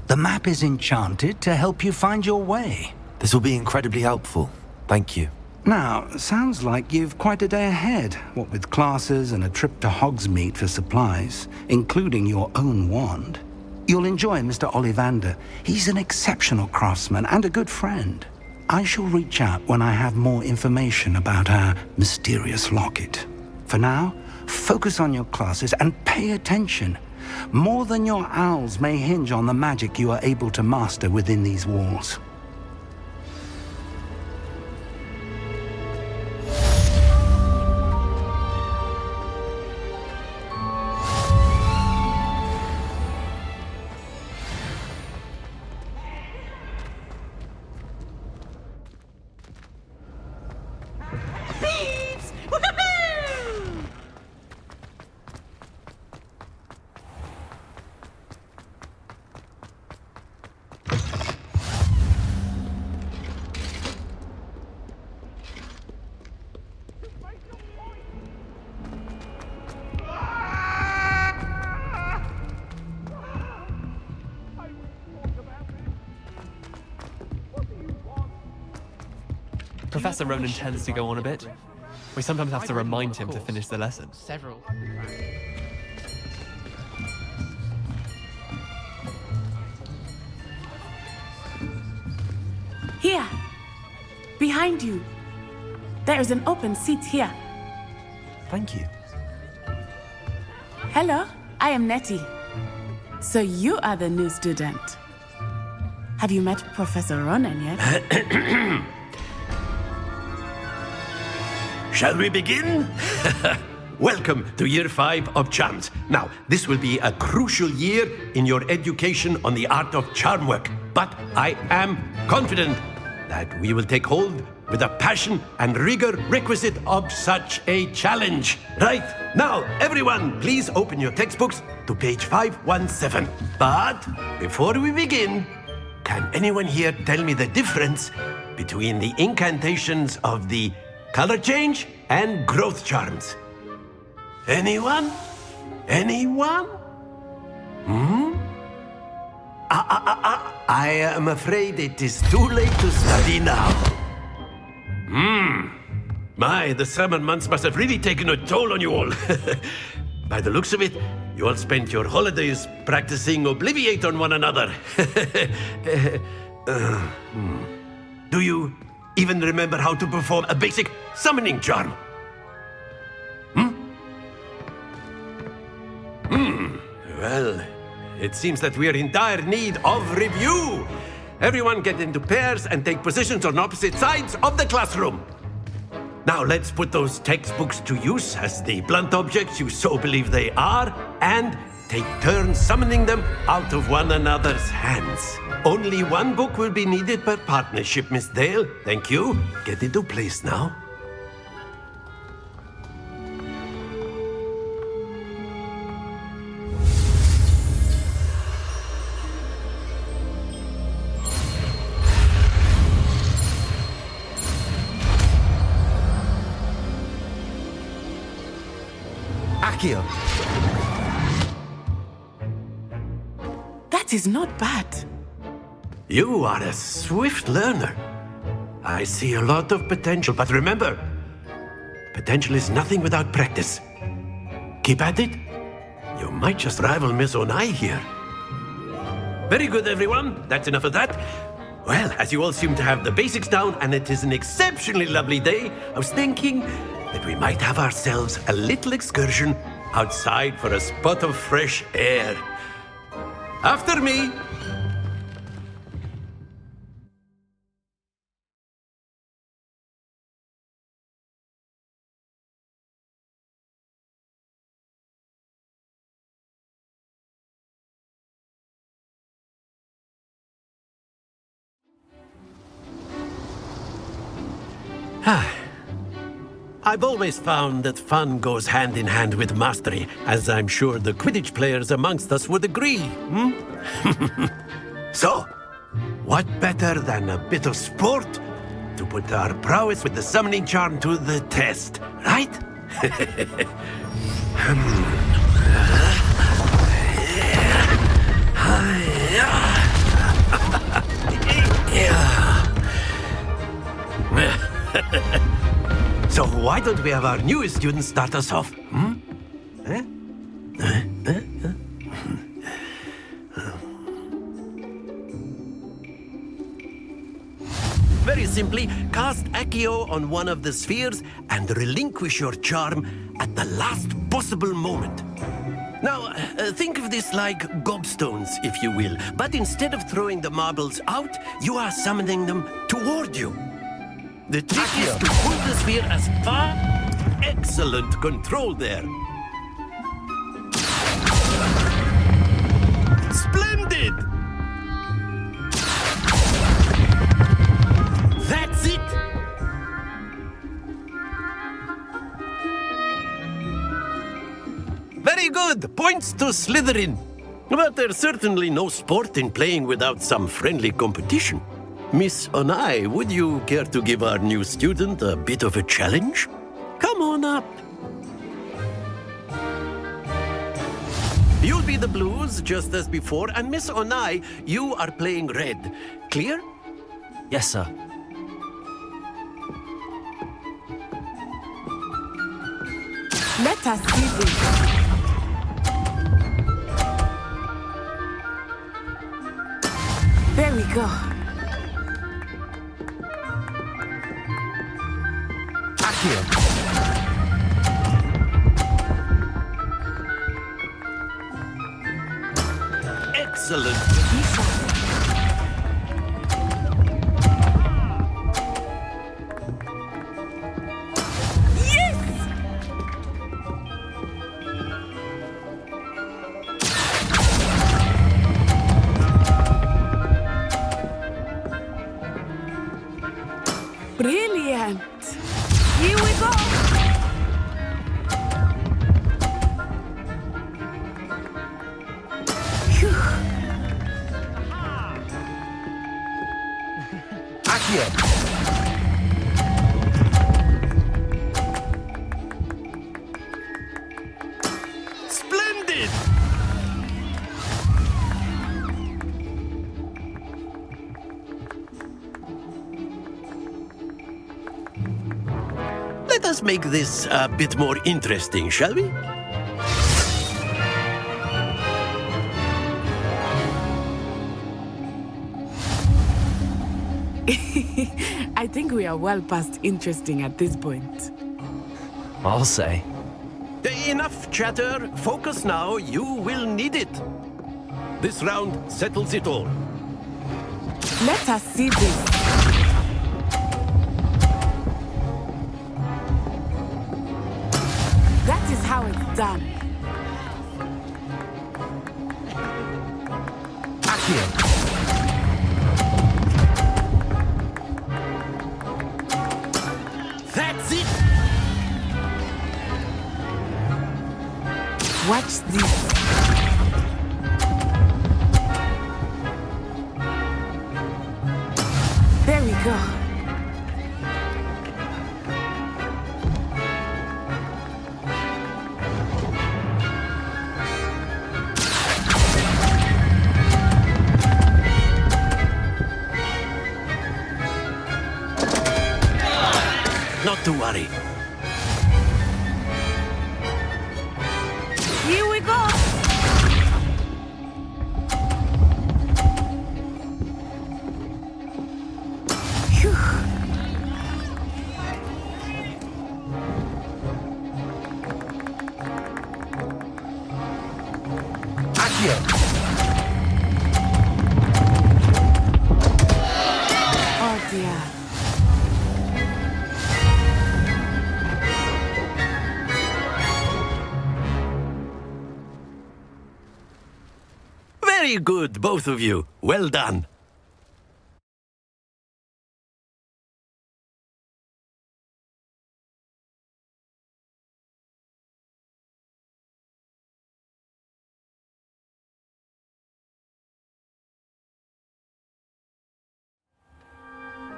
The map is enchanted to help you find your way. This will be incredibly helpful. Thank you. Now, sounds like you've quite a day ahead, what with classes and a trip to Hogsmeade for supplies, including your own wand. You'll enjoy Mr. Ollivander. He's an exceptional craftsman and a good friend. I shall reach out when I have more information about our mysterious locket. For now, focus on your classes and pay attention. More than your owls may hinge on the magic you are able to master within these walls. Thieves! Woohoo! Professor Ronan tends to go on a bit. We sometimes have to remind him to finish the lesson. Several. Here! Behind you! There is an open seat here. Thank you. Hello, I am Nettie. So you are the new student. Have you met Professor Ronan yet? Shall we begin? Welcome to Year 5 of Charms. Now, this will be a crucial year in your education on the art of charm work. But I am confident that we will take hold with the passion and rigor requisite of such a challenge. Right, now, everyone, please open your textbooks to page 517. But before we begin, can anyone here tell me the difference between the incantations of the color change and growth charms? Anyone? Anyone? I am afraid it is too late to study now. My, the summer months must have really taken a toll on you all. By the looks of it, you all spent your holidays practicing Obliviate on one another. Do you even remember how to perform a basic summoning charm? Well, it seems that we are in dire need of review. Everyone get into pairs and take positions on opposite sides of the classroom. Now let's put those textbooks to use as the blunt objects you so believe they are, and take turns summoning them out of one another's hands. Only one book will be needed per partnership, Miss Dale. Thank you. Get into place now. Accio. That is not bad. You are a swift learner. I see a lot of potential, but remember, potential is nothing without practice. Keep at it. You might just rival Miss Onai here. Very good, everyone. That's enough of that. Well, as you all seem to have the basics down, and it is an exceptionally lovely day, I was thinking that we might have ourselves a little excursion outside for a spot of fresh air. After me. I've always found that fun goes hand in hand with mastery, as I'm sure the Quidditch players amongst us would agree. So, what better than a bit of sport to put our prowess with the summoning charm to the test, right? So why don't we have our newest student start us off? Very simply, cast Accio on one of the spheres and relinquish your charm at the last possible moment. Now, think of this like gobstones, if you will, but instead of throwing the marbles out, you are summoning them toward you. The trick is to pull the sphere as far... Excellent control there. Splendid! That's it! Very good! Points to Slytherin. But there's certainly no sport in playing without some friendly competition. Miss Onai, would you care to give our new student a bit of a challenge? Come on up. You'll be the blues, just as before, and Miss Onai, you are playing red. Clear? Yes, sir. Let us see this. There we go. Excellent. Yes! Brilliant. Here we go. Splendid! Let us make this a bit more interesting, shall we? I think we are well past interesting at this point. I'll say. Enough chatter. Focus now. You will need it. This round settles it all. Let us see this. That is how it's done. That's it. Watch this. There we go. Hurry. Here we go! Phew. Oh dear. Very good, both of you. Well done.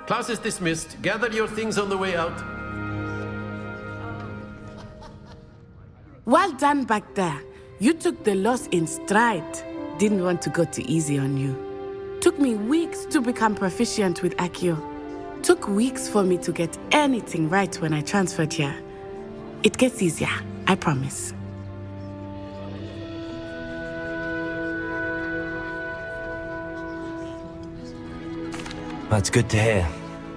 Class is dismissed. Gather your things on the way out. Well done back there. You took the loss in stride. Didn't want to go too easy on you. Took me weeks to become proficient with Accio. Took weeks for me to get anything right when I transferred here. It gets easier, I promise. That's good to hear.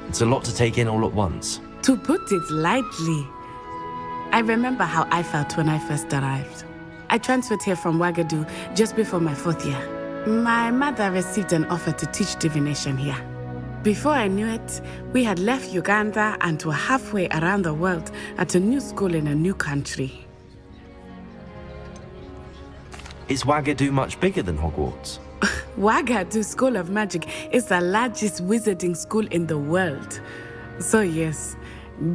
It's a lot to take in all at once. To put it lightly, I remember how I felt when I first arrived. I transferred here from Wagadu just before my 4th year. My mother received an offer to teach divination here. Before I knew it, we had left Uganda and were halfway around the world at a new school in a new country. Is Wagadu much bigger than Hogwarts? Wagadu School of Magic is the largest wizarding school in the world. So yes,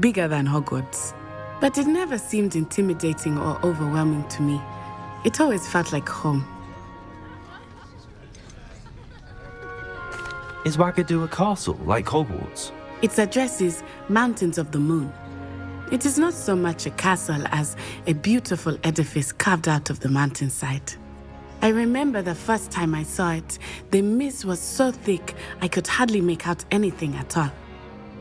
bigger than Hogwarts. But it never seemed intimidating or overwhelming to me. It always felt like home. Is Wagadu a castle, like Hogwarts? Its address is Mountains of the Moon. It is not so much a castle as a beautiful edifice carved out of the mountainside. I remember the first time I saw it, the mist was so thick I could hardly make out anything at all.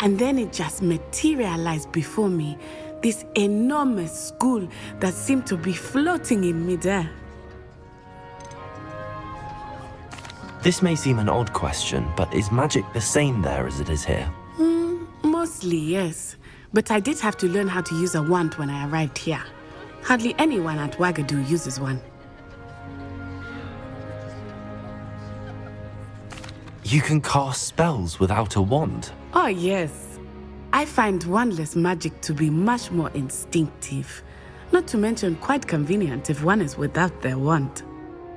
And then it just materialized before me, this enormous school that seemed to be floating in midair. This may seem an odd question, but is magic the same there as it is here? Mostly, yes. But I did have to learn how to use a wand when I arrived here. Hardly anyone at Wagadu uses one. You can cast spells without a wand? Oh, yes. I find wandless magic to be much more instinctive. Not to mention quite convenient if one is without their wand.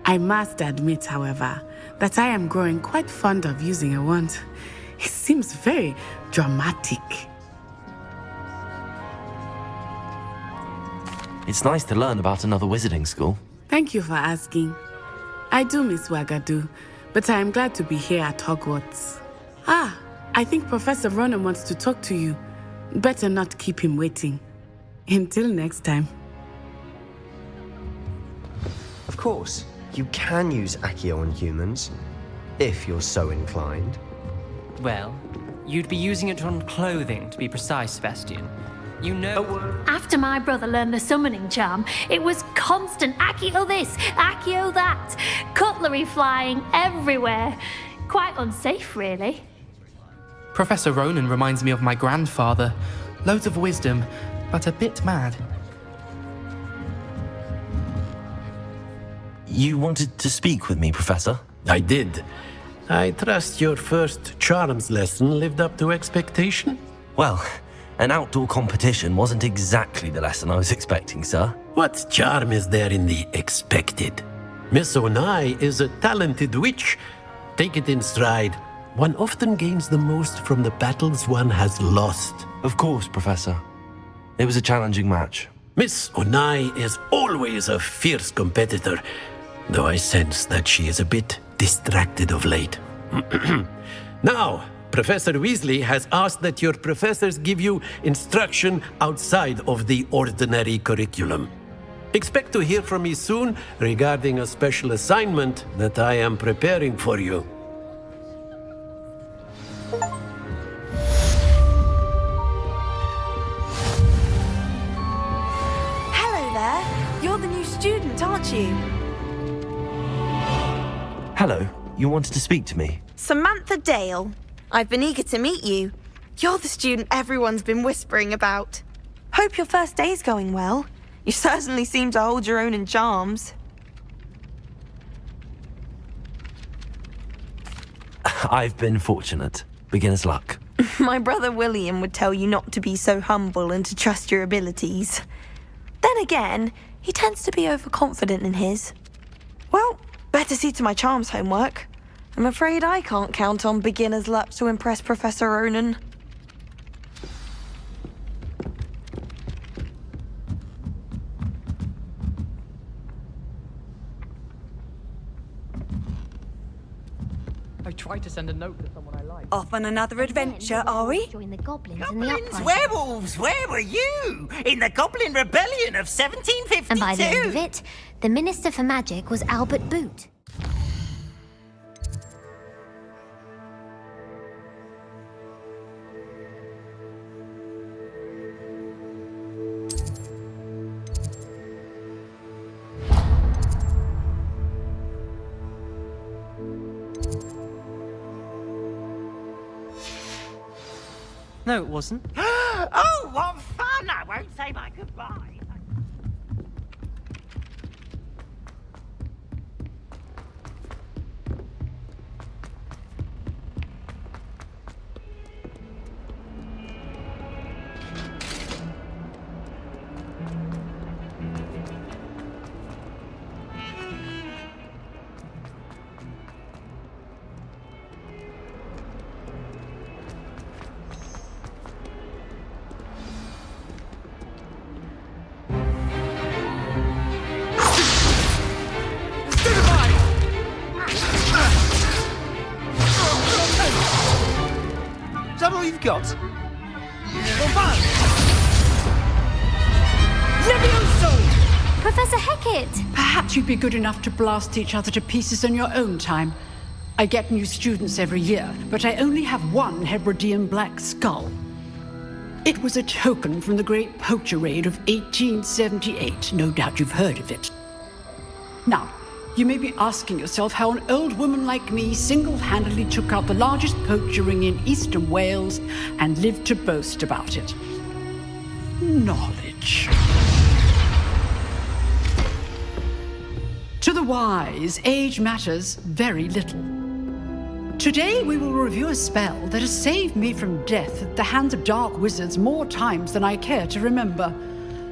I must admit, however, that I am growing quite fond of using a wand. It seems very dramatic. It's nice to learn about another wizarding school. Thank you for asking. I do miss Wagadu, but I am glad to be here at Hogwarts. Ah, I think Professor Ronan wants to talk to you. Better not keep him waiting. Until next time. Of course, you can use Accio on humans, if you're so inclined. Well, you'd be using it on clothing, to be precise, Sebastian. You know... After my brother learned the summoning charm, it was constant Accio this, Accio that. Cutlery flying everywhere. Quite unsafe, really. Professor Ronan reminds me of my grandfather. Loads of wisdom, but a bit mad. You wanted to speak with me, Professor? I did. I trust your first charms lesson lived up to expectation? Well, an outdoor competition wasn't exactly the lesson I was expecting, sir. What charm is there in the expected? Miss Onai is a talented witch. Take it in stride. One often gains the most from the battles one has lost. Of course, Professor. It was a challenging match. Miss Onai is always a fierce competitor, though I sense that she is a bit distracted of late. Now, Professor Weasley has asked that your professors give you instruction outside of the ordinary curriculum. Expect to hear from me soon regarding a special assignment that I am preparing for you. Hello, you wanted to speak to me? Samantha Dale. I've been eager to meet you. You're the student everyone's been whispering about. Hope your first day's going well. You certainly seem to hold your own in charms. I've been fortunate. Beginner's luck. My brother William would tell you not to be so humble and to trust your abilities. Then again, he tends to be overconfident in his. Well, better see to my charms homework. I'm afraid I can't count on beginner's luck to impress Professor Ronan. I tried to send a note to someone I like. Off on another adventure, are we? Join the goblins, Goblins, werewolves, where were you? In the Goblin Rebellion of 1752. And by the end of it, the Minister for Magic was Albert Boot. No, it wasn't. Oh, what fun! I won't say my goodbye. Is that all you've got? Levioso! Professor Hecat! Perhaps you'd be good enough to blast each other to pieces in your own time. I get new students every year, but I only have one Hebridean black skull. It was a token from the Great Poacher Raid of 1878. No doubt you've heard of it. Now, you may be asking yourself how an old woman like me single-handedly took out the largest poacher ring in eastern Wales and lived to boast about it. Knowledge. To the wise, age matters very little. Today we will review a spell that has saved me from death at the hands of dark wizards more times than I care to remember.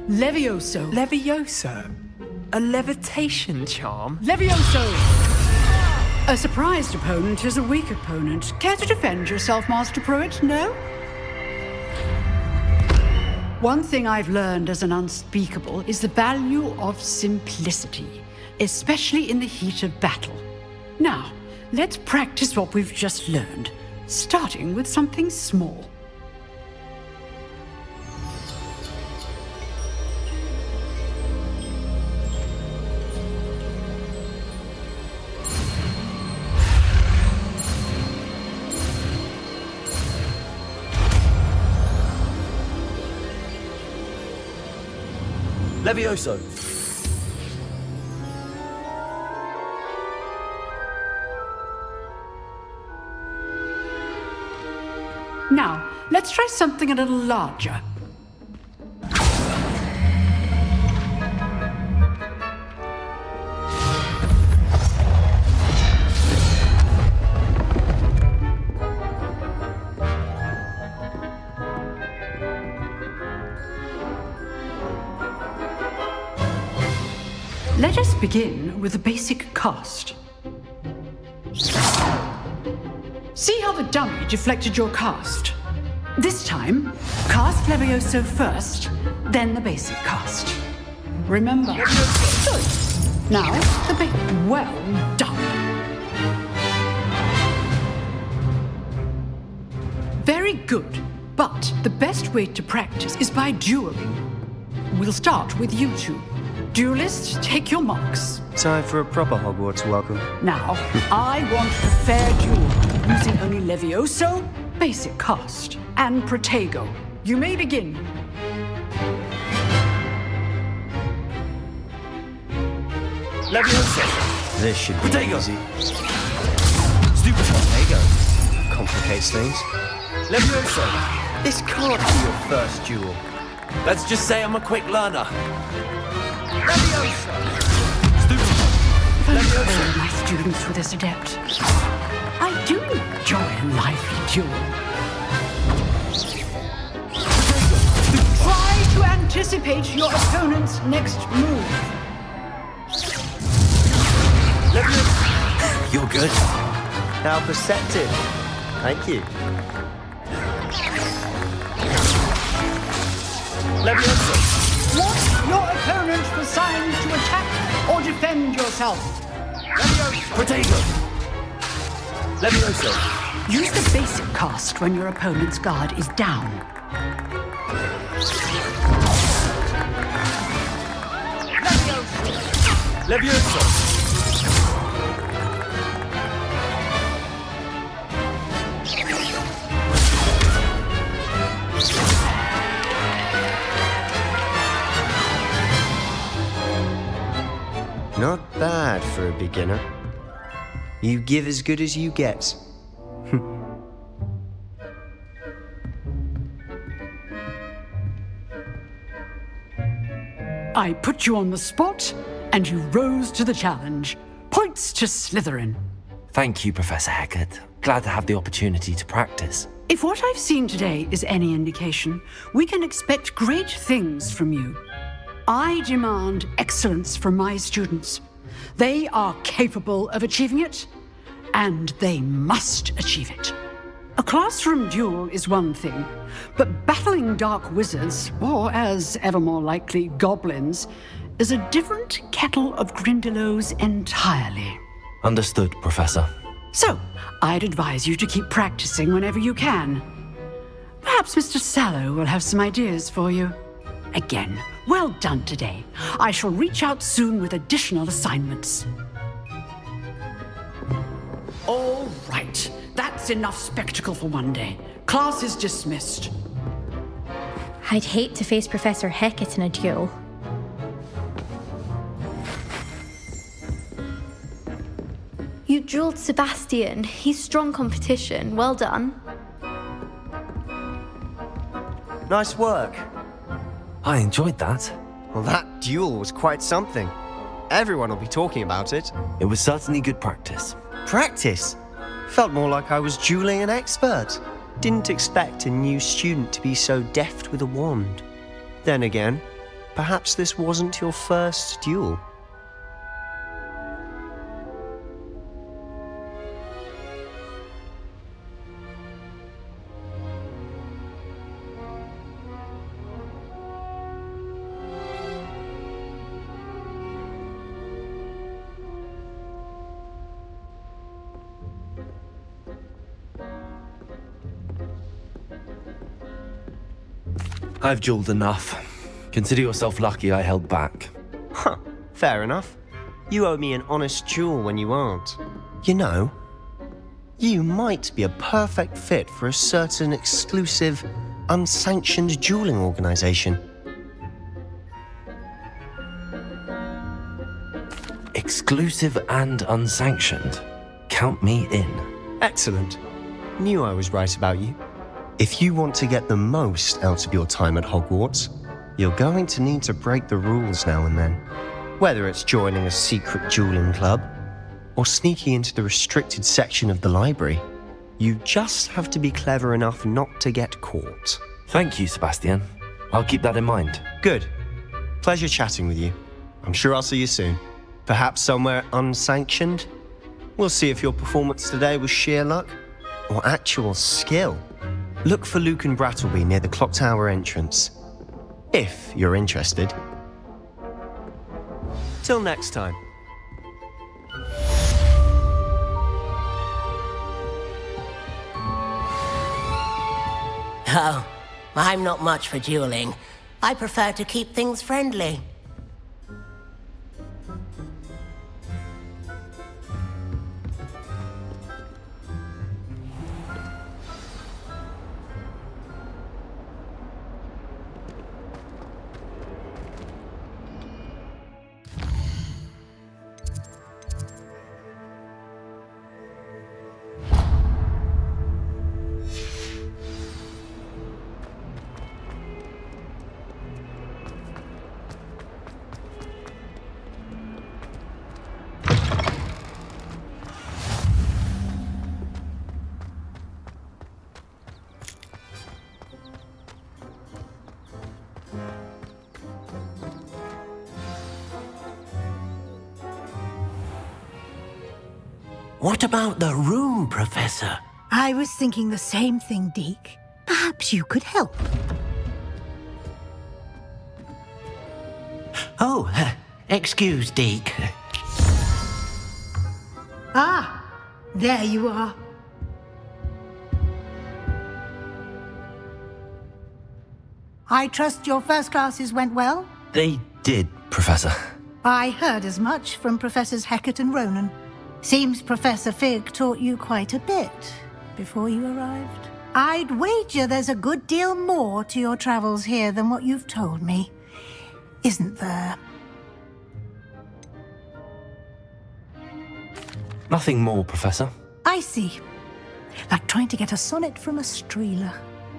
Levioso. Levioso? A levitation charm? Levioso! A surprised opponent is a weak opponent. Care to defend yourself, Master Pruitt? No? One thing I've learned as an unspeakable is the value of simplicity, especially in the heat of battle. Now, let's practice what we've just learned, starting with something small. Levioso. Now, let's try something a little larger. Let us begin with the basic cast. See how the dummy deflected your cast? This time, cast Levioso first, then the basic cast. Remember. Good. Now, the basic. Well done. Very good. But the best way to practice is by dueling. We'll start with you two. Duelists, take your marks. Time for a proper Hogwarts welcome. Now, I want a fair duel, using only Levioso, basic cast, and Protego. You may begin. Levioso. This should be Protego. easy. Lego. Complicates things. Levioso, this can't be your first duel. Let's just say I'm a quick learner. Levioso! Thank my students for this adept. I do enjoy a lively duel. Try to anticipate your opponent's next move. You're good. How perceptive. Thank you. Levioso. Want your opponent for signs to attack or defend yourself? Potato. Levioso. Use the basic cast when your opponent's guard is down. Levioso. Not bad for a beginner. You give as good as you get. I put you on the spot, and you rose to the challenge. Points to Slytherin. Thank you, Professor Hecat. Glad to have the opportunity to practice. If what I've seen today is any indication, we can expect great things from you. I demand excellence from my students. They are capable of achieving it, and they must achieve it. A classroom duel is one thing, but battling dark wizards, or as ever more likely, goblins, is a different kettle of Grindylows entirely. Understood, Professor. So, I'd advise you to keep practicing whenever you can. Perhaps Mr. Sallow will have some ideas for you. Again, well done today. I shall reach out soon with additional assignments. All right, that's enough spectacle for one day. Class is dismissed. I'd hate to face Professor Hecat in a duel. You dueled Sebastian. He's strong competition. Well done. Nice work. I enjoyed that. Well, that duel was quite something. Everyone will be talking about it. It was certainly good practice. Practice? Felt more like I was dueling an expert. Didn't expect a new student to be so deft with a wand. Then again, perhaps this wasn't your first duel. I've dueled enough. Consider yourself lucky I held back. Huh, fair enough. You owe me an honest duel when you aren't. You know, you might be a perfect fit for a certain exclusive, unsanctioned dueling organization. Exclusive and unsanctioned. Count me in. Excellent. Knew I was right about you. If you want to get the most out of your time at Hogwarts, you're going to need to break the rules now and then. Whether it's joining a secret dueling club, or sneaking into the restricted section of the library, you just have to be clever enough not to get caught. Thank you, Sebastian. I'll keep that in mind. Good. Pleasure chatting with you. I'm sure I'll see you soon. Perhaps somewhere unsanctioned? We'll see if your performance today was sheer luck, or actual skill. Look for Luke and Brattleby near the clock tower entrance, if you're interested. Till next time. Oh, I'm not much for dueling. I prefer to keep things friendly. What about the room, Professor? I was thinking the same thing, Deke. Perhaps you could help. Oh, excuse, Deke. Ah, there you are. I trust your first classes went well? They did, Professor. I heard as much from Professors Hecat and Ronan. Seems Professor Fig taught you quite a bit before you arrived. I'd wager there's a good deal more to your travels here than what you've told me, isn't there? Nothing more, Professor. I see. Like trying to get a sonnet from a streeler.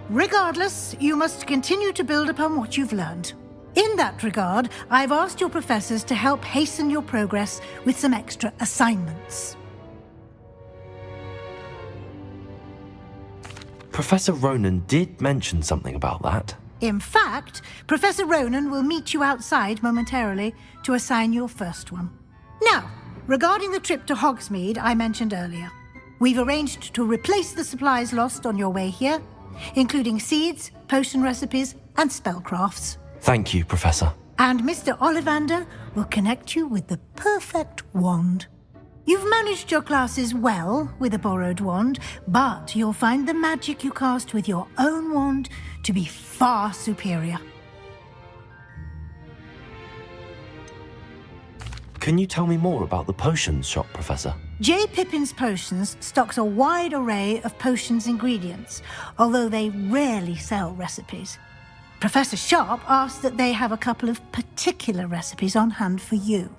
Regardless, you must continue to build upon what you've learned. In that regard, I've asked your professors to help hasten your progress with some extra assignments. Professor Ronan did mention something about that. In fact, Professor Ronan will meet you outside momentarily to assign your first one. Now, regarding the trip to Hogsmeade I mentioned earlier, we've arranged to replace the supplies lost on your way here, including seeds, potion recipes, and spellcrafts. Thank you, Professor. And Mr. Ollivander will connect you with the perfect wand. You've managed your classes well with a borrowed wand, but you'll find the magic you cast with your own wand to be far superior. Can you tell me more about the potions shop, Professor? J. Pippin's Potions stocks a wide array of potions ingredients, although they rarely sell recipes. Professor Sharp asked that they have a couple of particular recipes on hand for you.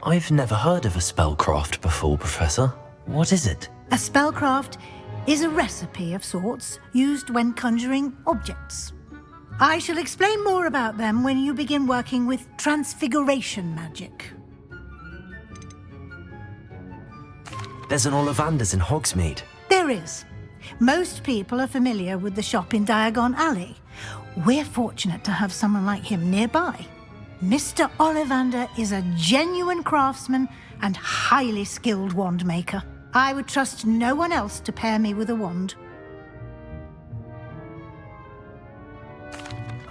I've never heard of a spellcraft before, Professor. What is it? A spellcraft is a recipe of sorts used when conjuring objects. I shall explain more about them when you begin working with transfiguration magic. There's an Ollivander's in Hogsmeade. There is. Most people are familiar with the shop in Diagon Alley. We're fortunate to have someone like him nearby. Mr. Ollivander is a genuine craftsman and highly skilled wand maker. I would trust no one else to pair me with a wand.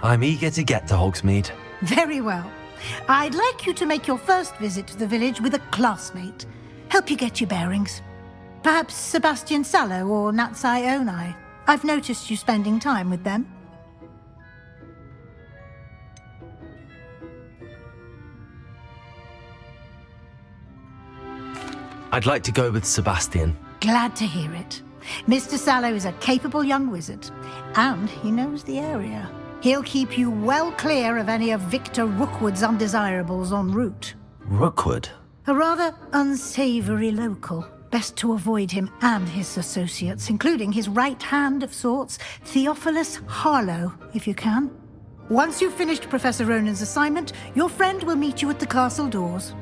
I'm eager to get to Hogsmeade. Very well. I'd like you to make your first visit to the village with a classmate. Help you get your bearings. Perhaps Sebastian Sallow or Natsai Onai. I've noticed you spending time with them. I'd like to go with Sebastian. Glad to hear it. Mr. Sallow is a capable young wizard, and he knows the area. He'll keep you well clear of any of Victor Rookwood's undesirables en route. Rookwood? A rather unsavory local. Best to avoid him and his associates, including his right hand of sorts, Theophilus Harlow, if you can. Once you've finished Professor Ronan's assignment, your friend will meet you at the castle doors.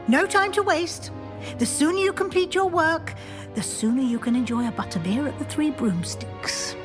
No time to waste. The sooner you complete your work, the sooner you can enjoy a butterbeer at the Three Broomsticks.